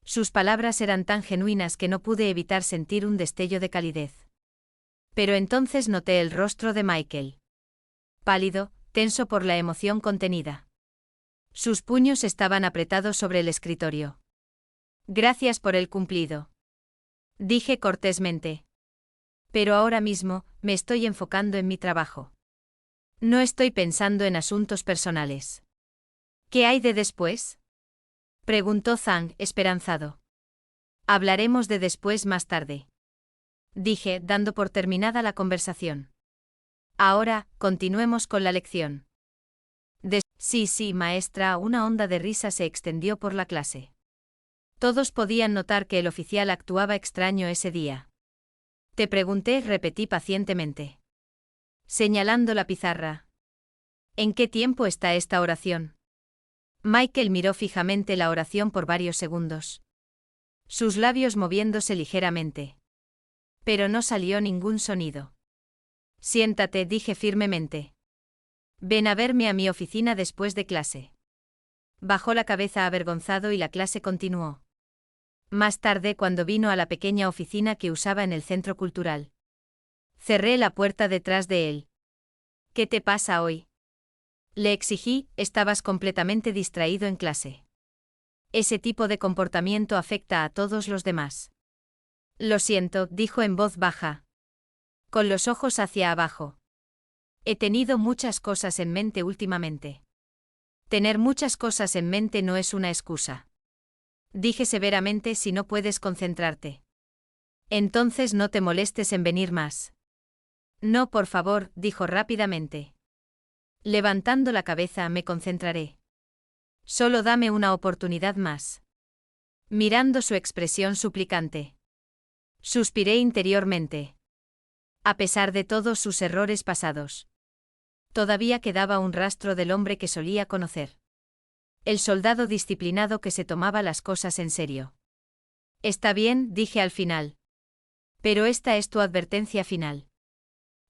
Sus palabras eran tan genuinas que no pude evitar sentir un destello de calidez. Pero entonces noté el rostro de Michael. Pálido, tenso por la emoción contenida. Sus puños estaban apretados sobre el escritorio. «Gracias por el cumplido», dije cortésmente. «Pero ahora mismo, me estoy enfocando en mi trabajo. No estoy pensando en asuntos personales». «¿Qué hay de después?», preguntó Zhang, esperanzado. «Hablaremos de después más tarde», dije, dando por terminada la conversación. «Ahora, continuemos con la lección». Sí, maestra», una onda de risa se extendió por la clase. Todos podían notar que el oficial actuaba extraño ese día. Te pregunté, repetí pacientemente, señalando la pizarra. ¿En qué tiempo está esta oración? Michael miró fijamente la oración por varios segundos, sus labios moviéndose ligeramente. Pero no salió ningún sonido. Siéntate, dije firmemente. Ven a verme a mi oficina después de clase. Bajó la cabeza avergonzado y la clase continuó. Más tarde, cuando vino a la pequeña oficina que usaba en el centro cultural, cerré la puerta detrás de él. ¿Qué te pasa hoy? Le exigí, estabas completamente distraído en clase. Ese tipo de comportamiento afecta a todos los demás. Lo siento, dijo en voz baja, con los ojos hacia abajo. He tenido muchas cosas en mente últimamente. Tener muchas cosas en mente no es una excusa. Dije severamente, si no puedes concentrarte. Entonces no te molestes en venir más. No, por favor, dijo rápidamente. Levantando la cabeza, me concentraré. Solo dame una oportunidad más. Mirando su expresión suplicante, suspiré interiormente. A pesar de todos sus errores pasados, todavía quedaba un rastro del hombre que solía conocer. El soldado disciplinado que se tomaba las cosas en serio. Está bien, dije al final. Pero esta es tu advertencia final.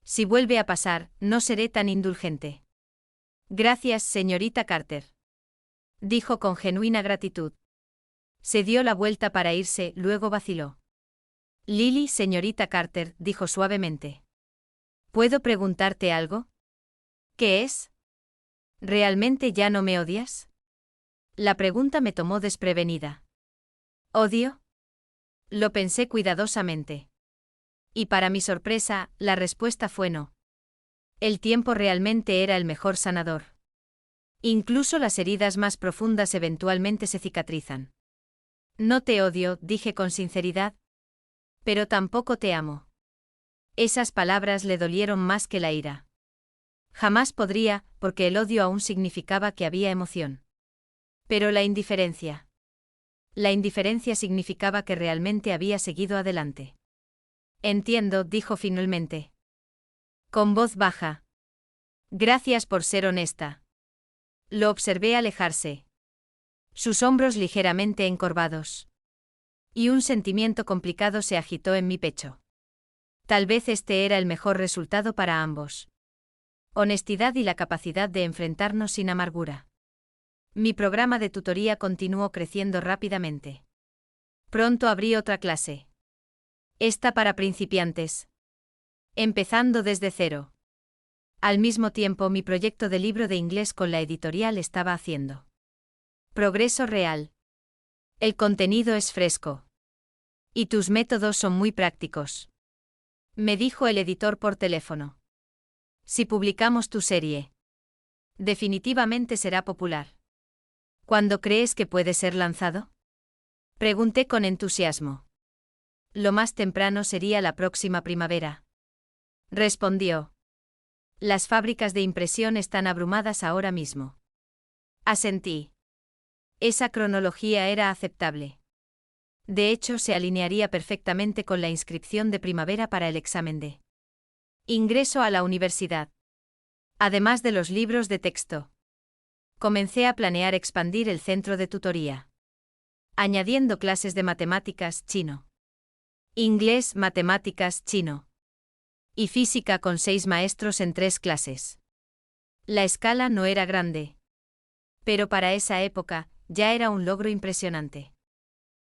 Si vuelve a pasar, no seré tan indulgente. Gracias, señorita Carter. Dijo con genuina gratitud. Se dio la vuelta para irse, luego vaciló. Lily, señorita Carter, dijo suavemente. ¿Puedo preguntarte algo? ¿Qué es? ¿Realmente ya no me odias? La pregunta me tomó desprevenida. ¿Odio? Lo pensé cuidadosamente. Y para mi sorpresa, la respuesta fue no. El tiempo realmente era el mejor sanador. Incluso las heridas más profundas eventualmente se cicatrizan. No te odio, dije con sinceridad. Pero tampoco te amo. Esas palabras le dolieron más que la ira. Jamás podría, porque el odio aún significaba que había emoción. Pero la indiferencia. La indiferencia significaba que realmente había seguido adelante. Entiendo, dijo finalmente. Con voz baja. Gracias por ser honesta. Lo observé alejarse. Sus hombros ligeramente encorvados. Y un sentimiento complicado se agitó en mi pecho. Tal vez este era el mejor resultado para ambos. Honestidad y la capacidad de enfrentarnos sin amargura. Mi programa de tutoría continuó creciendo rápidamente. Pronto abrí otra clase. Esta para principiantes. Empezando desde cero. Al mismo tiempo, mi proyecto de libro de inglés con la editorial estaba haciendo progreso real. El contenido es fresco. Y tus métodos son muy prácticos. Me dijo el editor por teléfono. Si publicamos tu serie, definitivamente será popular. ¿Cuándo crees que puede ser lanzado? Pregunté con entusiasmo. Lo más temprano sería la próxima primavera. Respondió. Las fábricas de impresión están abrumadas ahora mismo. Asentí. Esa cronología era aceptable. De hecho, se alinearía perfectamente con la inscripción de primavera para el examen de ingreso a la universidad. Además de los libros de texto, comencé a planear expandir el centro de tutoría, añadiendo clases de matemáticas, chino, inglés, matemáticas, chino y física con 6 maestros en 3 clases. La escala no era grande, pero para esa época, ya era un logro impresionante.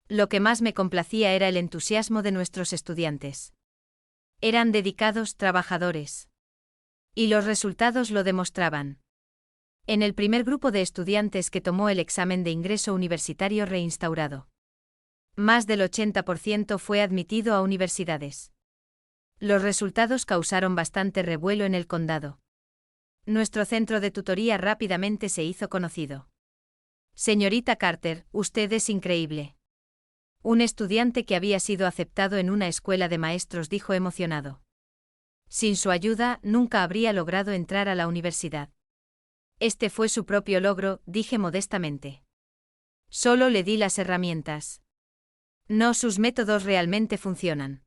Lo que más me complacía era el entusiasmo de nuestros estudiantes. Eran dedicados trabajadores. Y los resultados lo demostraban. En el primer grupo de estudiantes que tomó el examen de ingreso universitario reinstaurado, más del 80% fue admitido a universidades. Los resultados causaron bastante revuelo en el condado. Nuestro centro de tutoría rápidamente se hizo conocido. Señorita Carter, usted es increíble. Un estudiante que había sido aceptado en una escuela de maestros dijo emocionado. Sin su ayuda, nunca habría logrado entrar a la universidad. Este fue su propio logro, dije modestamente. Solo le di las herramientas. No, sus métodos realmente funcionan.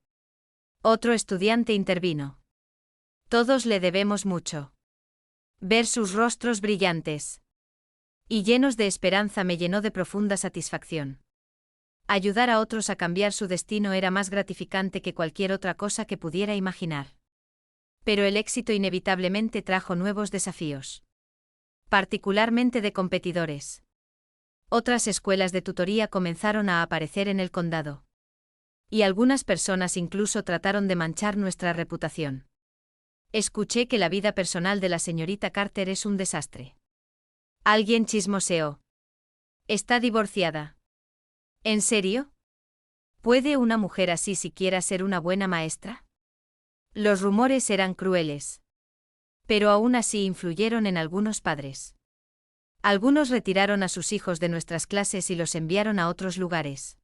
Otro estudiante intervino. Todos le debemos mucho. Ver sus rostros brillantes y llenos de esperanza me llenó de profunda satisfacción. Ayudar a otros a cambiar su destino era más gratificante que cualquier otra cosa que pudiera imaginar. Pero el éxito inevitablemente trajo nuevos desafíos. Particularmente de competidores. Otras escuelas de tutoría comenzaron a aparecer en el condado. Y algunas personas incluso trataron de manchar nuestra reputación. Escuché que la vida personal de la señorita Carter es un desastre. Alguien chismoseó. Está divorciada. ¿En serio? ¿Puede una mujer así siquiera ser una buena maestra? Los rumores eran crueles. Pero aún así influyeron en algunos padres. Algunos retiraron a sus hijos de nuestras clases y los enviaron a otros lugares.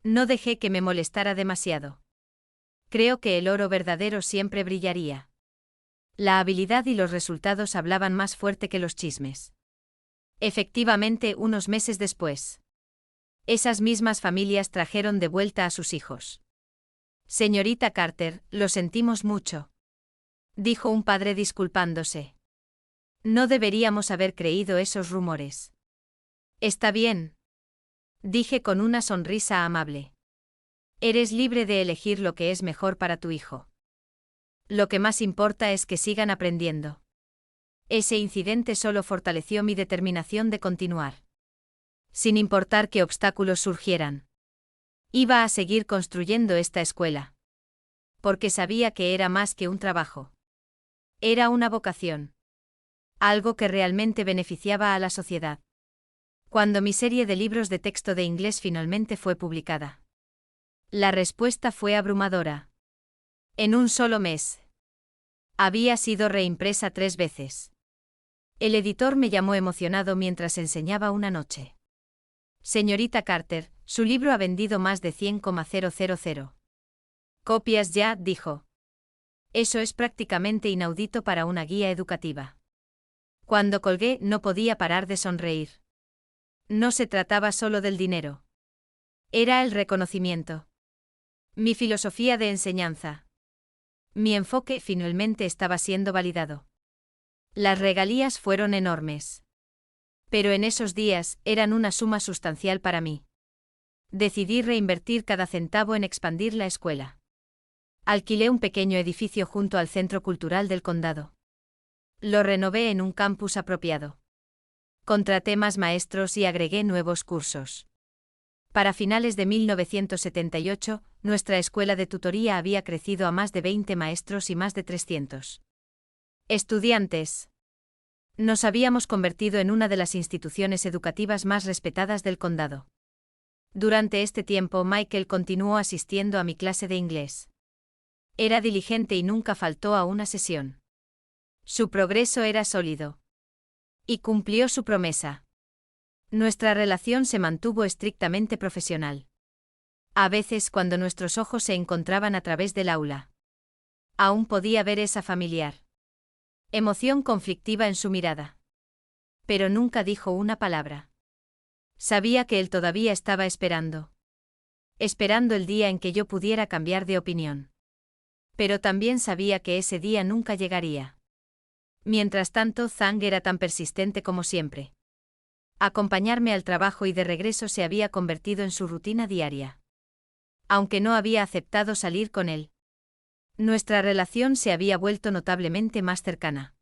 No dejé que me molestara demasiado. Creo que el oro verdadero siempre brillaría. La habilidad y los resultados hablaban más fuerte que los chismes. Efectivamente, unos meses después, esas mismas familias trajeron de vuelta a sus hijos. Señorita Carter, lo sentimos mucho, dijo un padre disculpándose. No deberíamos haber creído esos rumores. Está bien, dije con una sonrisa amable. Eres libre de elegir lo que es mejor para tu hijo. Lo que más importa es que sigan aprendiendo. Ese incidente solo fortaleció mi determinación de continuar. Sin importar qué obstáculos surgieran. Iba a seguir construyendo esta escuela. Porque sabía que era más que un trabajo. Era una vocación. Algo que realmente beneficiaba a la sociedad. Cuando mi serie de libros de texto de inglés finalmente fue publicada, la respuesta fue abrumadora. En un solo mes. Había sido reimpresa 3 veces. El editor me llamó emocionado mientras enseñaba una noche. Señorita Carter, su libro ha vendido más de 100,000 copias ya, dijo. Eso es prácticamente inaudito para una guía educativa. Cuando colgué no podía parar de sonreír. No se trataba solo del dinero. Era el reconocimiento. Mi filosofía de enseñanza. Mi enfoque finalmente estaba siendo validado. Las regalías fueron enormes. Pero en esos días eran una suma sustancial para mí. Decidí reinvertir cada centavo en expandir la escuela. Alquilé un pequeño edificio junto al Centro Cultural del Condado. Lo renové en un campus apropiado. Contraté más maestros y agregué nuevos cursos. Para finales de 1978, nuestra escuela de tutoría había crecido a más de 20 maestros y más de 300 estudiantes. Nos habíamos convertido en una de las instituciones educativas más respetadas del condado. Durante este tiempo, Michael continuó asistiendo a mi clase de inglés. Era diligente y nunca faltó a una sesión. Su progreso era sólido. Y cumplió su promesa. Nuestra relación se mantuvo estrictamente profesional. A veces, cuando nuestros ojos se encontraban a través del aula, aún podía ver esa familiar emoción conflictiva en su mirada. Pero nunca dijo una palabra. Sabía que él todavía estaba esperando. Esperando el día en que yo pudiera cambiar de opinión. Pero también sabía que ese día nunca llegaría. Mientras tanto, Zhang era tan persistente como siempre. Acompañarme al trabajo y de regreso se había convertido en su rutina diaria. Aunque no había aceptado salir con él, nuestra relación se había vuelto notablemente más cercana.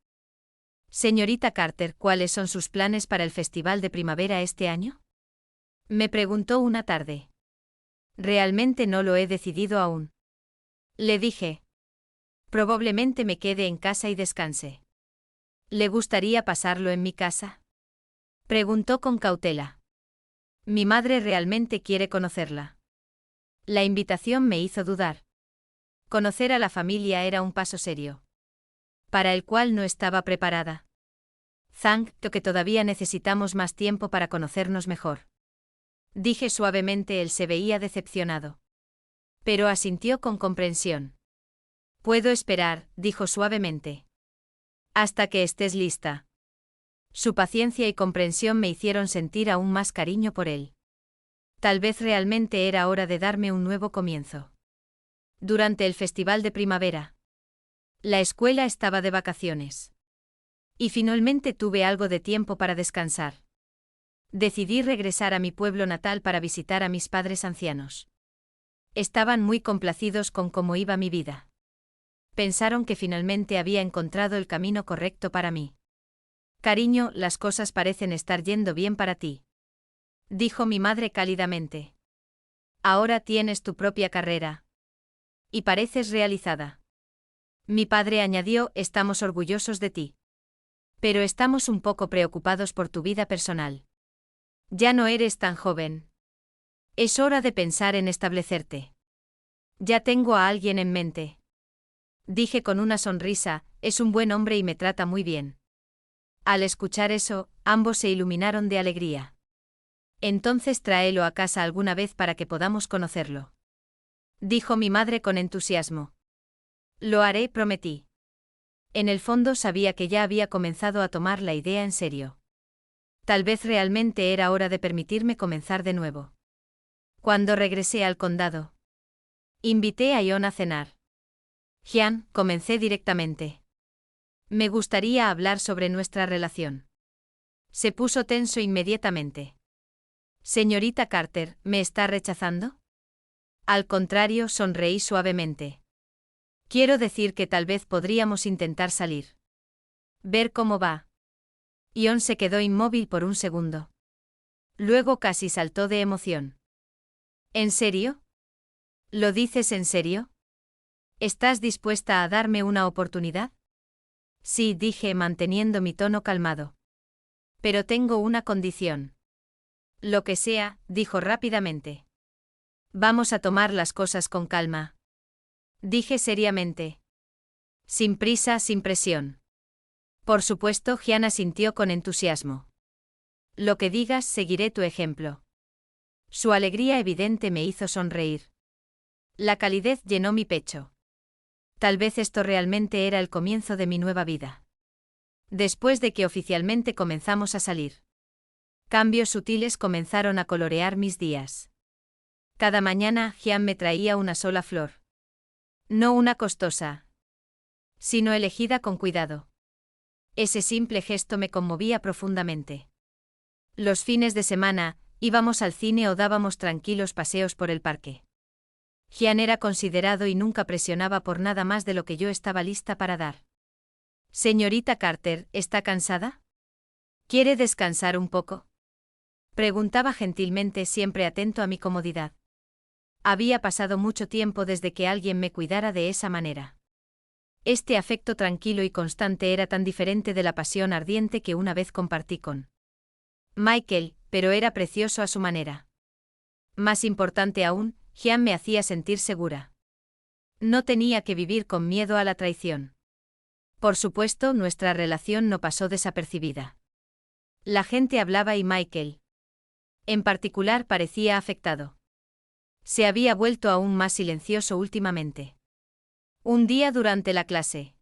Señorita Carter, ¿cuáles son sus planes para el festival de primavera este año? Me preguntó una tarde. Realmente no lo he decidido aún. Le dije. Probablemente me quede en casa y descanse. ¿Le gustaría pasarlo en mi casa? Preguntó con cautela. Mi madre realmente quiere conocerla. La invitación me hizo dudar. Conocer a la familia era un paso serio, para el cual no estaba preparada. Zhang, que todavía necesitamos más tiempo para conocernos mejor. Dije suavemente. Él se veía decepcionado. Pero asintió con comprensión. Puedo esperar, dijo suavemente. Hasta que estés lista. Su paciencia y comprensión me hicieron sentir aún más cariño por él. Tal vez realmente era hora de darme un nuevo comienzo. Durante el festival de primavera. La escuela estaba de vacaciones. Y finalmente tuve algo de tiempo para descansar. Decidí regresar a mi pueblo natal para visitar a mis padres ancianos. Estaban muy complacidos con cómo iba mi vida. Pensaron que finalmente había encontrado el camino correcto para mí. Cariño, las cosas parecen estar yendo bien para ti. Dijo mi madre cálidamente. Ahora tienes tu propia carrera. Y pareces realizada. Mi padre añadió, estamos orgullosos de ti. Pero estamos un poco preocupados por tu vida personal. Ya no eres tan joven. Es hora de pensar en establecerte. Ya tengo a alguien en mente. Dije con una sonrisa, es un buen hombre y me trata muy bien. Al escuchar eso, ambos se iluminaron de alegría. Entonces tráelo a casa alguna vez para que podamos conocerlo. Dijo mi madre con entusiasmo. Lo haré, prometí. En el fondo sabía que ya había comenzado a tomar la idea en serio. Tal vez realmente era hora de permitirme comenzar de nuevo. Cuando regresé al condado, invité a Ion a cenar. Hyun, comencé directamente. Me gustaría hablar sobre nuestra relación. Se puso tenso inmediatamente. Señorita Carter, ¿me está rechazando? Al contrario, sonreí suavemente. Quiero decir que tal vez podríamos intentar salir. Ver cómo va. Ion se quedó inmóvil por un segundo. Luego casi saltó de emoción. ¿En serio? ¿Lo dices en serio? ¿Estás dispuesta a darme una oportunidad? Sí, dije manteniendo mi tono calmado. Pero tengo una condición. Lo que sea, dijo rápidamente. Vamos a tomar las cosas con calma. Dije seriamente. Sin prisa, sin presión. Por supuesto, Hyun asintió con entusiasmo. Lo que digas, seguiré tu ejemplo. Su alegría evidente me hizo sonreír. La calidez llenó mi pecho. Tal vez esto realmente era el comienzo de mi nueva vida. Después de que oficialmente comenzamos a salir. Cambios sutiles comenzaron a colorear mis días. Cada mañana, Hyun me traía una sola flor. No una costosa, sino elegida con cuidado. Ese simple gesto me conmovía profundamente. Los fines de semana, íbamos al cine o dábamos tranquilos paseos por el parque. Hyun era considerado y nunca presionaba por nada más de lo que yo estaba lista para dar. Señorita Carter, ¿está cansada? ¿Quiere descansar un poco? Preguntaba gentilmente, siempre atento a mi comodidad. Había pasado mucho tiempo desde que alguien me cuidara de esa manera. Este afecto tranquilo y constante era tan diferente de la pasión ardiente que una vez compartí con Michael, pero era precioso a su manera. Más importante aún, Hyun me hacía sentir segura. No tenía que vivir con miedo a la traición. Por supuesto, nuestra relación no pasó desapercibida. La gente hablaba y Michael, en particular, parecía afectado. Se había vuelto aún más silencioso últimamente. Un día durante la clase.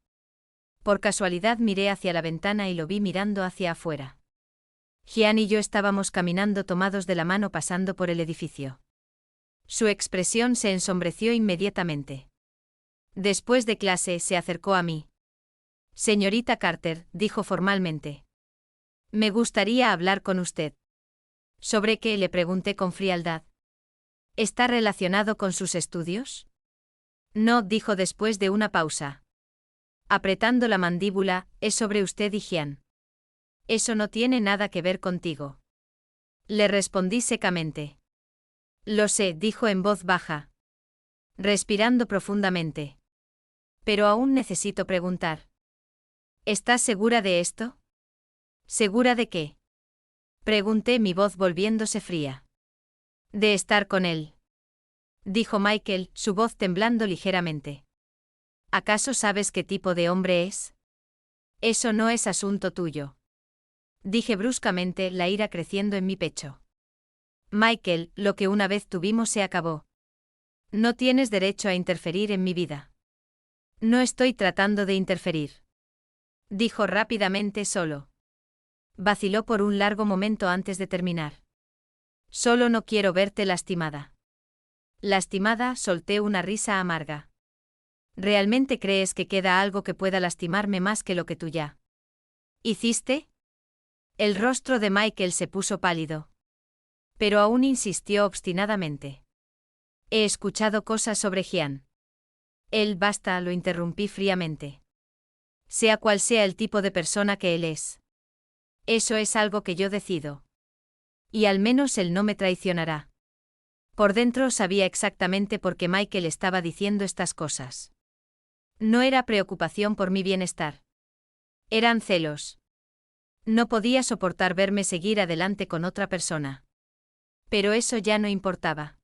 Por casualidad miré hacia la ventana y lo vi mirando hacia afuera. Hyun y yo estábamos caminando tomados de la mano pasando por el edificio. Su expresión se ensombreció inmediatamente. Después de clase se acercó a mí. Señorita Carter, dijo formalmente. Me gustaría hablar con usted. ¿Sobre qué?, le pregunté con frialdad. ¿Está relacionado con sus estudios? No, dijo después de una pausa. Apretando la mandíbula, es sobre usted y Hyun. Eso no tiene nada que ver contigo. Le respondí secamente. Lo sé, dijo en voz baja. Respirando profundamente. Pero aún necesito preguntar. ¿Estás segura de esto? ¿Segura de qué? Pregunté, mi voz volviéndose fría. De estar con él. Dijo Michael, su voz temblando ligeramente. ¿Acaso sabes qué tipo de hombre es? Eso no es asunto tuyo. Dije bruscamente, la ira creciendo en mi pecho. Michael, lo que una vez tuvimos se acabó. No tienes derecho a interferir en mi vida. No estoy tratando de interferir. Dijo rápidamente, solo. Vaciló por un largo momento antes de terminar. Solo no quiero verte lastimada. Lastimada, solté una risa amarga. ¿Realmente crees que queda algo que pueda lastimarme más que lo que tú ya hiciste? El rostro de Michael se puso pálido. Pero aún insistió obstinadamente. He escuchado cosas sobre Gian. Basta, lo interrumpí fríamente. Sea cual sea el tipo de persona que él es. Eso es algo que yo decido. Y al menos él no me traicionará. Por dentro sabía exactamente por qué Michael estaba diciendo estas cosas. No era preocupación por mi bienestar. Eran celos. No podía soportar verme seguir adelante con otra persona. Pero eso ya no importaba.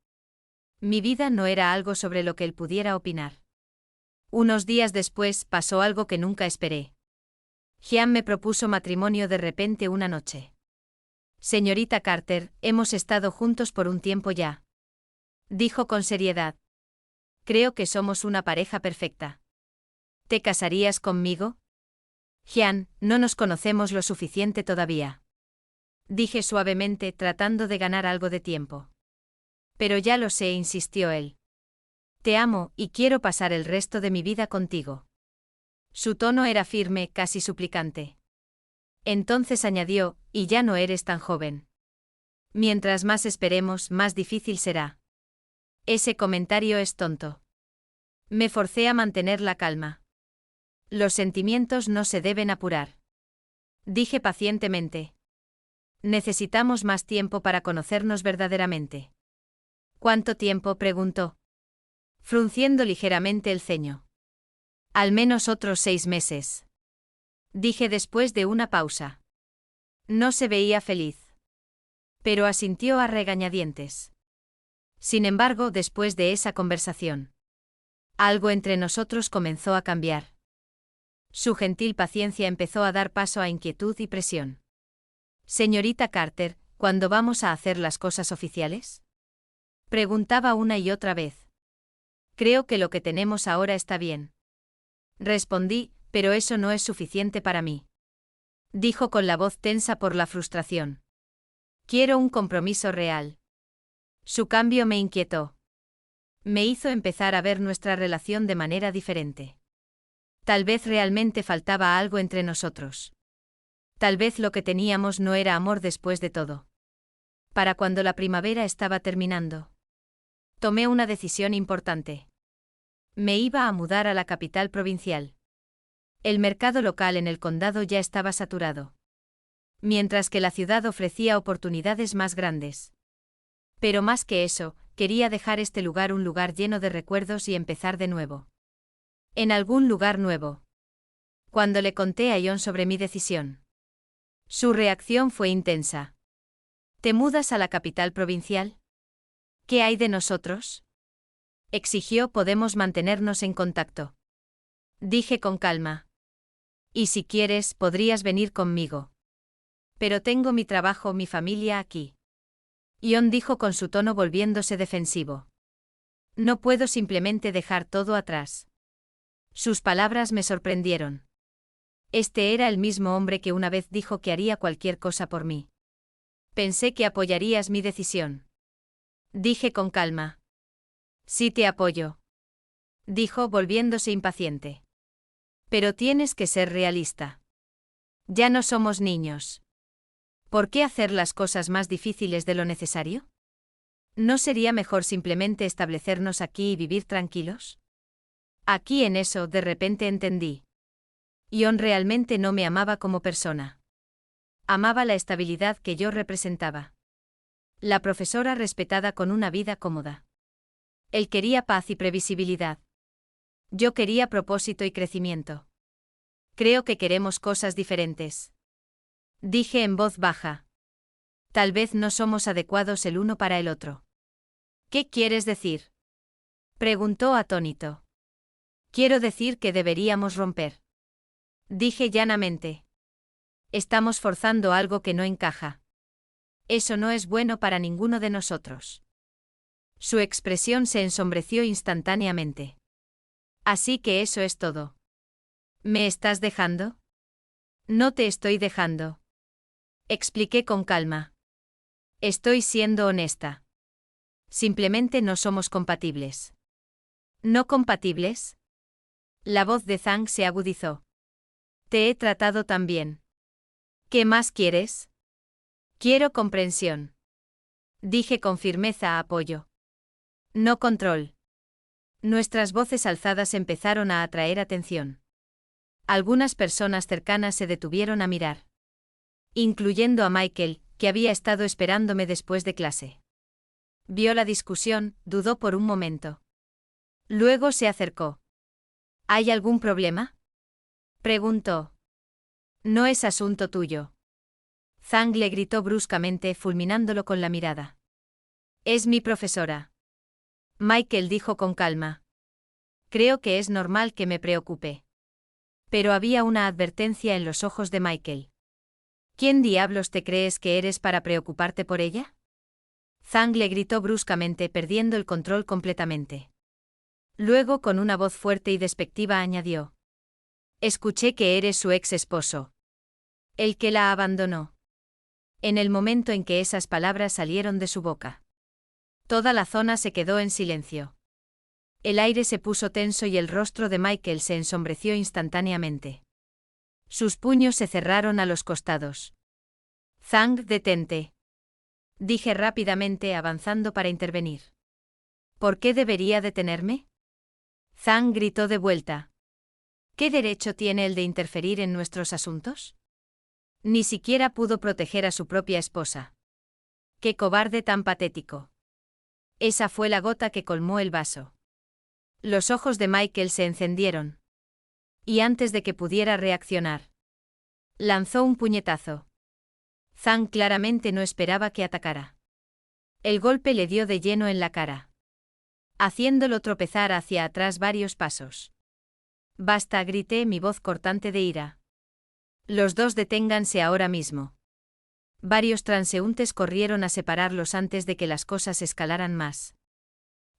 Mi vida no era algo sobre lo que él pudiera opinar. Unos días después pasó algo que nunca esperé. Gian me propuso matrimonio de repente una noche. Señorita Carter, hemos estado juntos por un tiempo ya. Dijo con seriedad. Creo que somos una pareja perfecta. ¿Te casarías conmigo? Gian, no nos conocemos lo suficiente todavía. Dije suavemente, tratando de ganar algo de tiempo. Pero ya lo sé, insistió él. Te amo, y quiero pasar el resto de mi vida contigo. Su tono era firme, casi suplicante. Entonces añadió, y ya no eres tan joven. Mientras más esperemos, más difícil será. Ese comentario es tonto. Me forcé a mantener la calma. Los sentimientos no se deben apurar. Dije pacientemente. Necesitamos más tiempo para conocernos verdaderamente. ¿Cuánto tiempo?, preguntó. Frunciendo ligeramente el ceño. Al menos otros 6 meses. Dije después de una pausa. No se veía feliz. Pero asintió a regañadientes. Sin embargo, después de esa conversación, algo entre nosotros comenzó a cambiar. Su gentil paciencia empezó a dar paso a inquietud y presión. Señorita Carter, ¿cuándo vamos a hacer las cosas oficiales? Preguntaba una y otra vez. Creo que lo que tenemos ahora está bien. Respondí, pero eso no es suficiente para mí. Dijo con la voz tensa por la frustración. Quiero un compromiso real. Su cambio me inquietó. Me hizo empezar a ver nuestra relación de manera diferente. Tal vez realmente faltaba algo entre nosotros. Tal vez lo que teníamos no era amor después de todo. Para cuando la primavera estaba terminando, tomé una decisión importante. Me iba a mudar a la capital provincial. El mercado local en el condado ya estaba saturado, mientras que la ciudad ofrecía oportunidades más grandes. Pero más que eso, quería dejar este lugar un lugar lleno de recuerdos y empezar de nuevo. En algún lugar nuevo. Cuando le conté a John sobre mi decisión, su reacción fue intensa. ¿Te mudas a la capital provincial? ¿Qué hay de nosotros? Exigió. Podemos mantenernos en contacto. Dije con calma. Y si quieres, podrías venir conmigo. Pero tengo mi trabajo, mi familia aquí. John dijo con su tono volviéndose defensivo. No puedo simplemente dejar todo atrás. Sus palabras me sorprendieron. Este era el mismo hombre que una vez dijo que haría cualquier cosa por mí. Pensé que apoyarías mi decisión. Dije con calma. Sí, te apoyo. Dijo volviéndose impaciente. Pero tienes que ser realista. Ya no somos niños. ¿Por qué hacer las cosas más difíciles de lo necesario? ¿No sería mejor simplemente establecernos aquí y vivir tranquilos? Aquí en eso de repente entendí. John realmente no me amaba como persona. Amaba la estabilidad que yo representaba. La profesora respetada con una vida cómoda. Él quería paz y previsibilidad. Yo quería propósito y crecimiento. Creo que queremos cosas diferentes. Dije en voz baja. Tal vez no somos adecuados el uno para el otro. ¿Qué quieres decir?, preguntó atónito. Quiero decir que deberíamos romper. Dije llanamente. Estamos forzando algo que no encaja. Eso no es bueno para ninguno de nosotros. Su expresión se ensombreció instantáneamente. Así que eso es todo. ¿Me estás dejando? No te estoy dejando. Expliqué con calma. Estoy siendo honesta. Simplemente no somos compatibles. ¿No compatibles? La voz de Zhang se agudizó. Te he tratado tan bien. ¿Qué más quieres? Quiero comprensión. Dije con firmeza a Apoyo. No control. Nuestras voces alzadas empezaron a atraer atención. Algunas personas cercanas se detuvieron a mirar. Incluyendo a Michael, que había estado esperándome después de clase. Vio la discusión, dudó por un momento. Luego se acercó. ¿Hay algún problema? Preguntó. No es asunto tuyo. Zhang le gritó bruscamente, fulminándolo con la mirada. Es mi profesora. Michael dijo con calma. Creo que es normal que me preocupe. Pero había una advertencia en los ojos de Michael. ¿Quién diablos te crees que eres para preocuparte por ella? Zhang le gritó bruscamente, perdiendo el control completamente. Luego, con una voz fuerte y despectiva, añadió. Escuché que eres su ex esposo. El que la abandonó. En el momento en que esas palabras salieron de su boca, toda la zona se quedó en silencio. El aire se puso tenso y el rostro de Michael se ensombreció instantáneamente. Sus puños se cerraron a los costados. Zhang, detente. Dije rápidamente, avanzando para intervenir. ¿Por qué debería detenerme? Zhang gritó de vuelta. ¿Qué derecho tiene el de interferir en nuestros asuntos? Ni siquiera pudo proteger a su propia esposa. ¡Qué cobarde tan patético! Esa fue la gota que colmó el vaso. Los ojos de Michael se encendieron. Y antes de que pudiera reaccionar, lanzó un puñetazo. Zhang claramente no esperaba que atacara. El golpe le dio de lleno en la cara, haciéndolo tropezar hacia atrás varios pasos. Basta, grité, mi voz cortante de ira. Los dos deténganse ahora mismo. Varios transeúntes corrieron a separarlos antes de que las cosas escalaran más.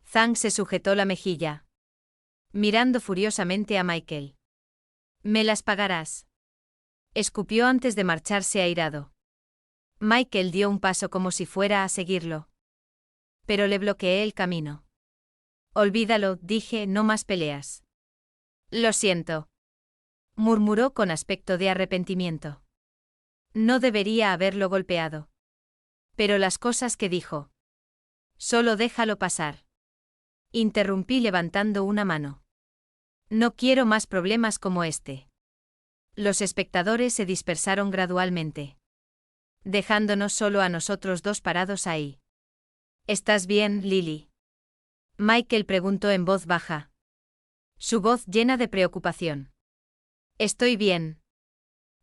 Zhang se sujetó la mejilla, mirando furiosamente a Michael. «Me las pagarás», escupió antes de marcharse airado. Michael dio un paso como si fuera a seguirlo. Pero le bloqueé el camino. «Olvídalo», dije, «no más peleas». «Lo siento», murmuró con aspecto de arrepentimiento. No debería haberlo golpeado. Pero las cosas que dijo. Solo déjalo pasar. Interrumpí levantando una mano. No quiero más problemas como este. Los espectadores se dispersaron gradualmente, dejándonos solo a nosotros dos parados ahí. ¿Estás bien, Lily?, Michael preguntó en voz baja, su voz llena de preocupación. Estoy bien,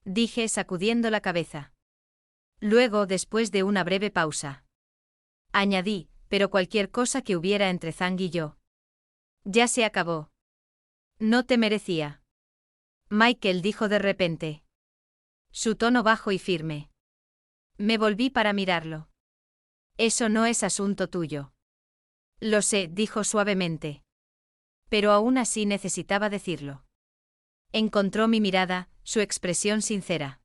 dije sacudiendo la cabeza. Luego, después de una breve pausa, añadí, pero cualquier cosa que hubiera entre Zhang y yo ya se acabó. No te merecía, Michael dijo de repente, su tono bajo y firme. Me volví para mirarlo. Eso no es asunto tuyo. Lo sé, dijo suavemente. Pero aún así necesitaba decirlo. Encontró mi mirada, su expresión sincera.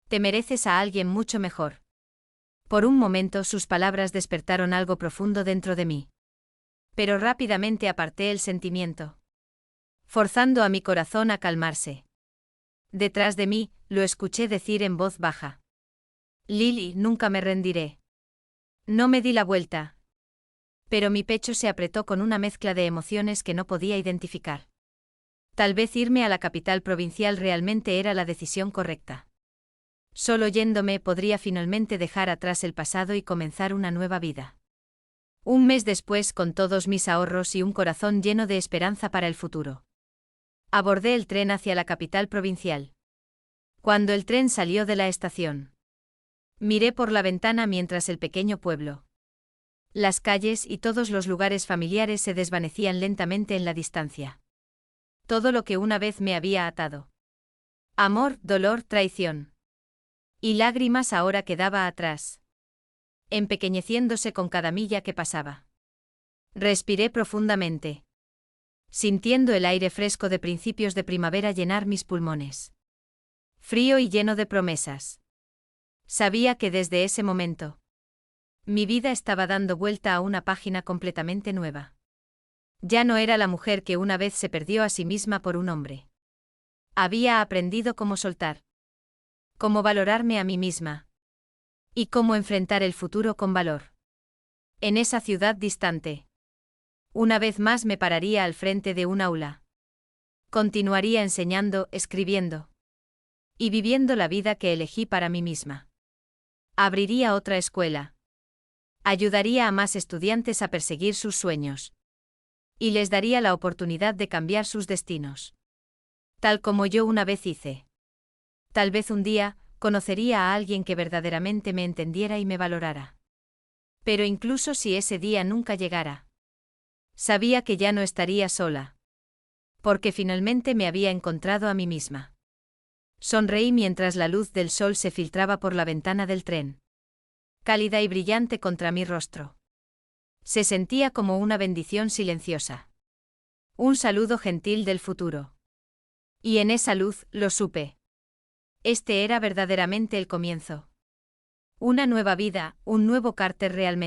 Te mereces a alguien mucho mejor. Por un momento sus palabras despertaron algo profundo dentro de mí. Pero rápidamente aparté el sentimiento, forzando a mi corazón a calmarse. Detrás de mí, lo escuché decir en voz baja. Lily, nunca me rendiré. No me di la vuelta. Pero mi pecho se apretó con una mezcla de emociones que no podía identificar. Tal vez irme a la capital provincial realmente era la decisión correcta. Solo yéndome podría finalmente dejar atrás el pasado y comenzar una nueva vida. Un mes después, con todos mis ahorros y un corazón lleno de esperanza para el futuro, abordé el tren hacia la capital provincial. Cuando el tren salió de la estación, miré por la ventana mientras el pequeño pueblo, las calles y todos los lugares familiares se desvanecían lentamente en la distancia. Todo lo que una vez me había atado. Amor, dolor, traición y lágrimas ahora quedaba atrás, empequeñeciéndose con cada milla que pasaba. Respiré profundamente, sintiendo el aire fresco de principios de primavera llenar mis pulmones. Frío y lleno de promesas. Sabía que desde ese momento Mi vida estaba dando vuelta a una página completamente nueva. Ya no era la mujer que una vez se perdió a sí misma por un hombre. Había aprendido cómo soltar, cómo valorarme a mí misma y cómo enfrentar el futuro con valor. En esa ciudad distante, una vez más me pararía al frente de un aula. Continuaría enseñando, escribiendo y viviendo la vida que elegí para mí misma. Abriría otra escuela. Ayudaría a más estudiantes a perseguir sus sueños. Y les daría la oportunidad de cambiar sus destinos. Tal como yo una vez hice. Tal vez un día, conocería a alguien que verdaderamente me entendiera y me valorara. Pero incluso si ese día nunca llegara, sabía que ya no estaría sola. Porque finalmente me había encontrado a mí misma. Sonreí mientras la luz del sol se filtraba por la ventana del tren. Cálida y brillante contra mi rostro. Se sentía como una bendición silenciosa. Un saludo gentil del futuro. Y en esa luz, lo supe. Este era verdaderamente el comienzo. Una nueva vida, un nuevo Carter realmente.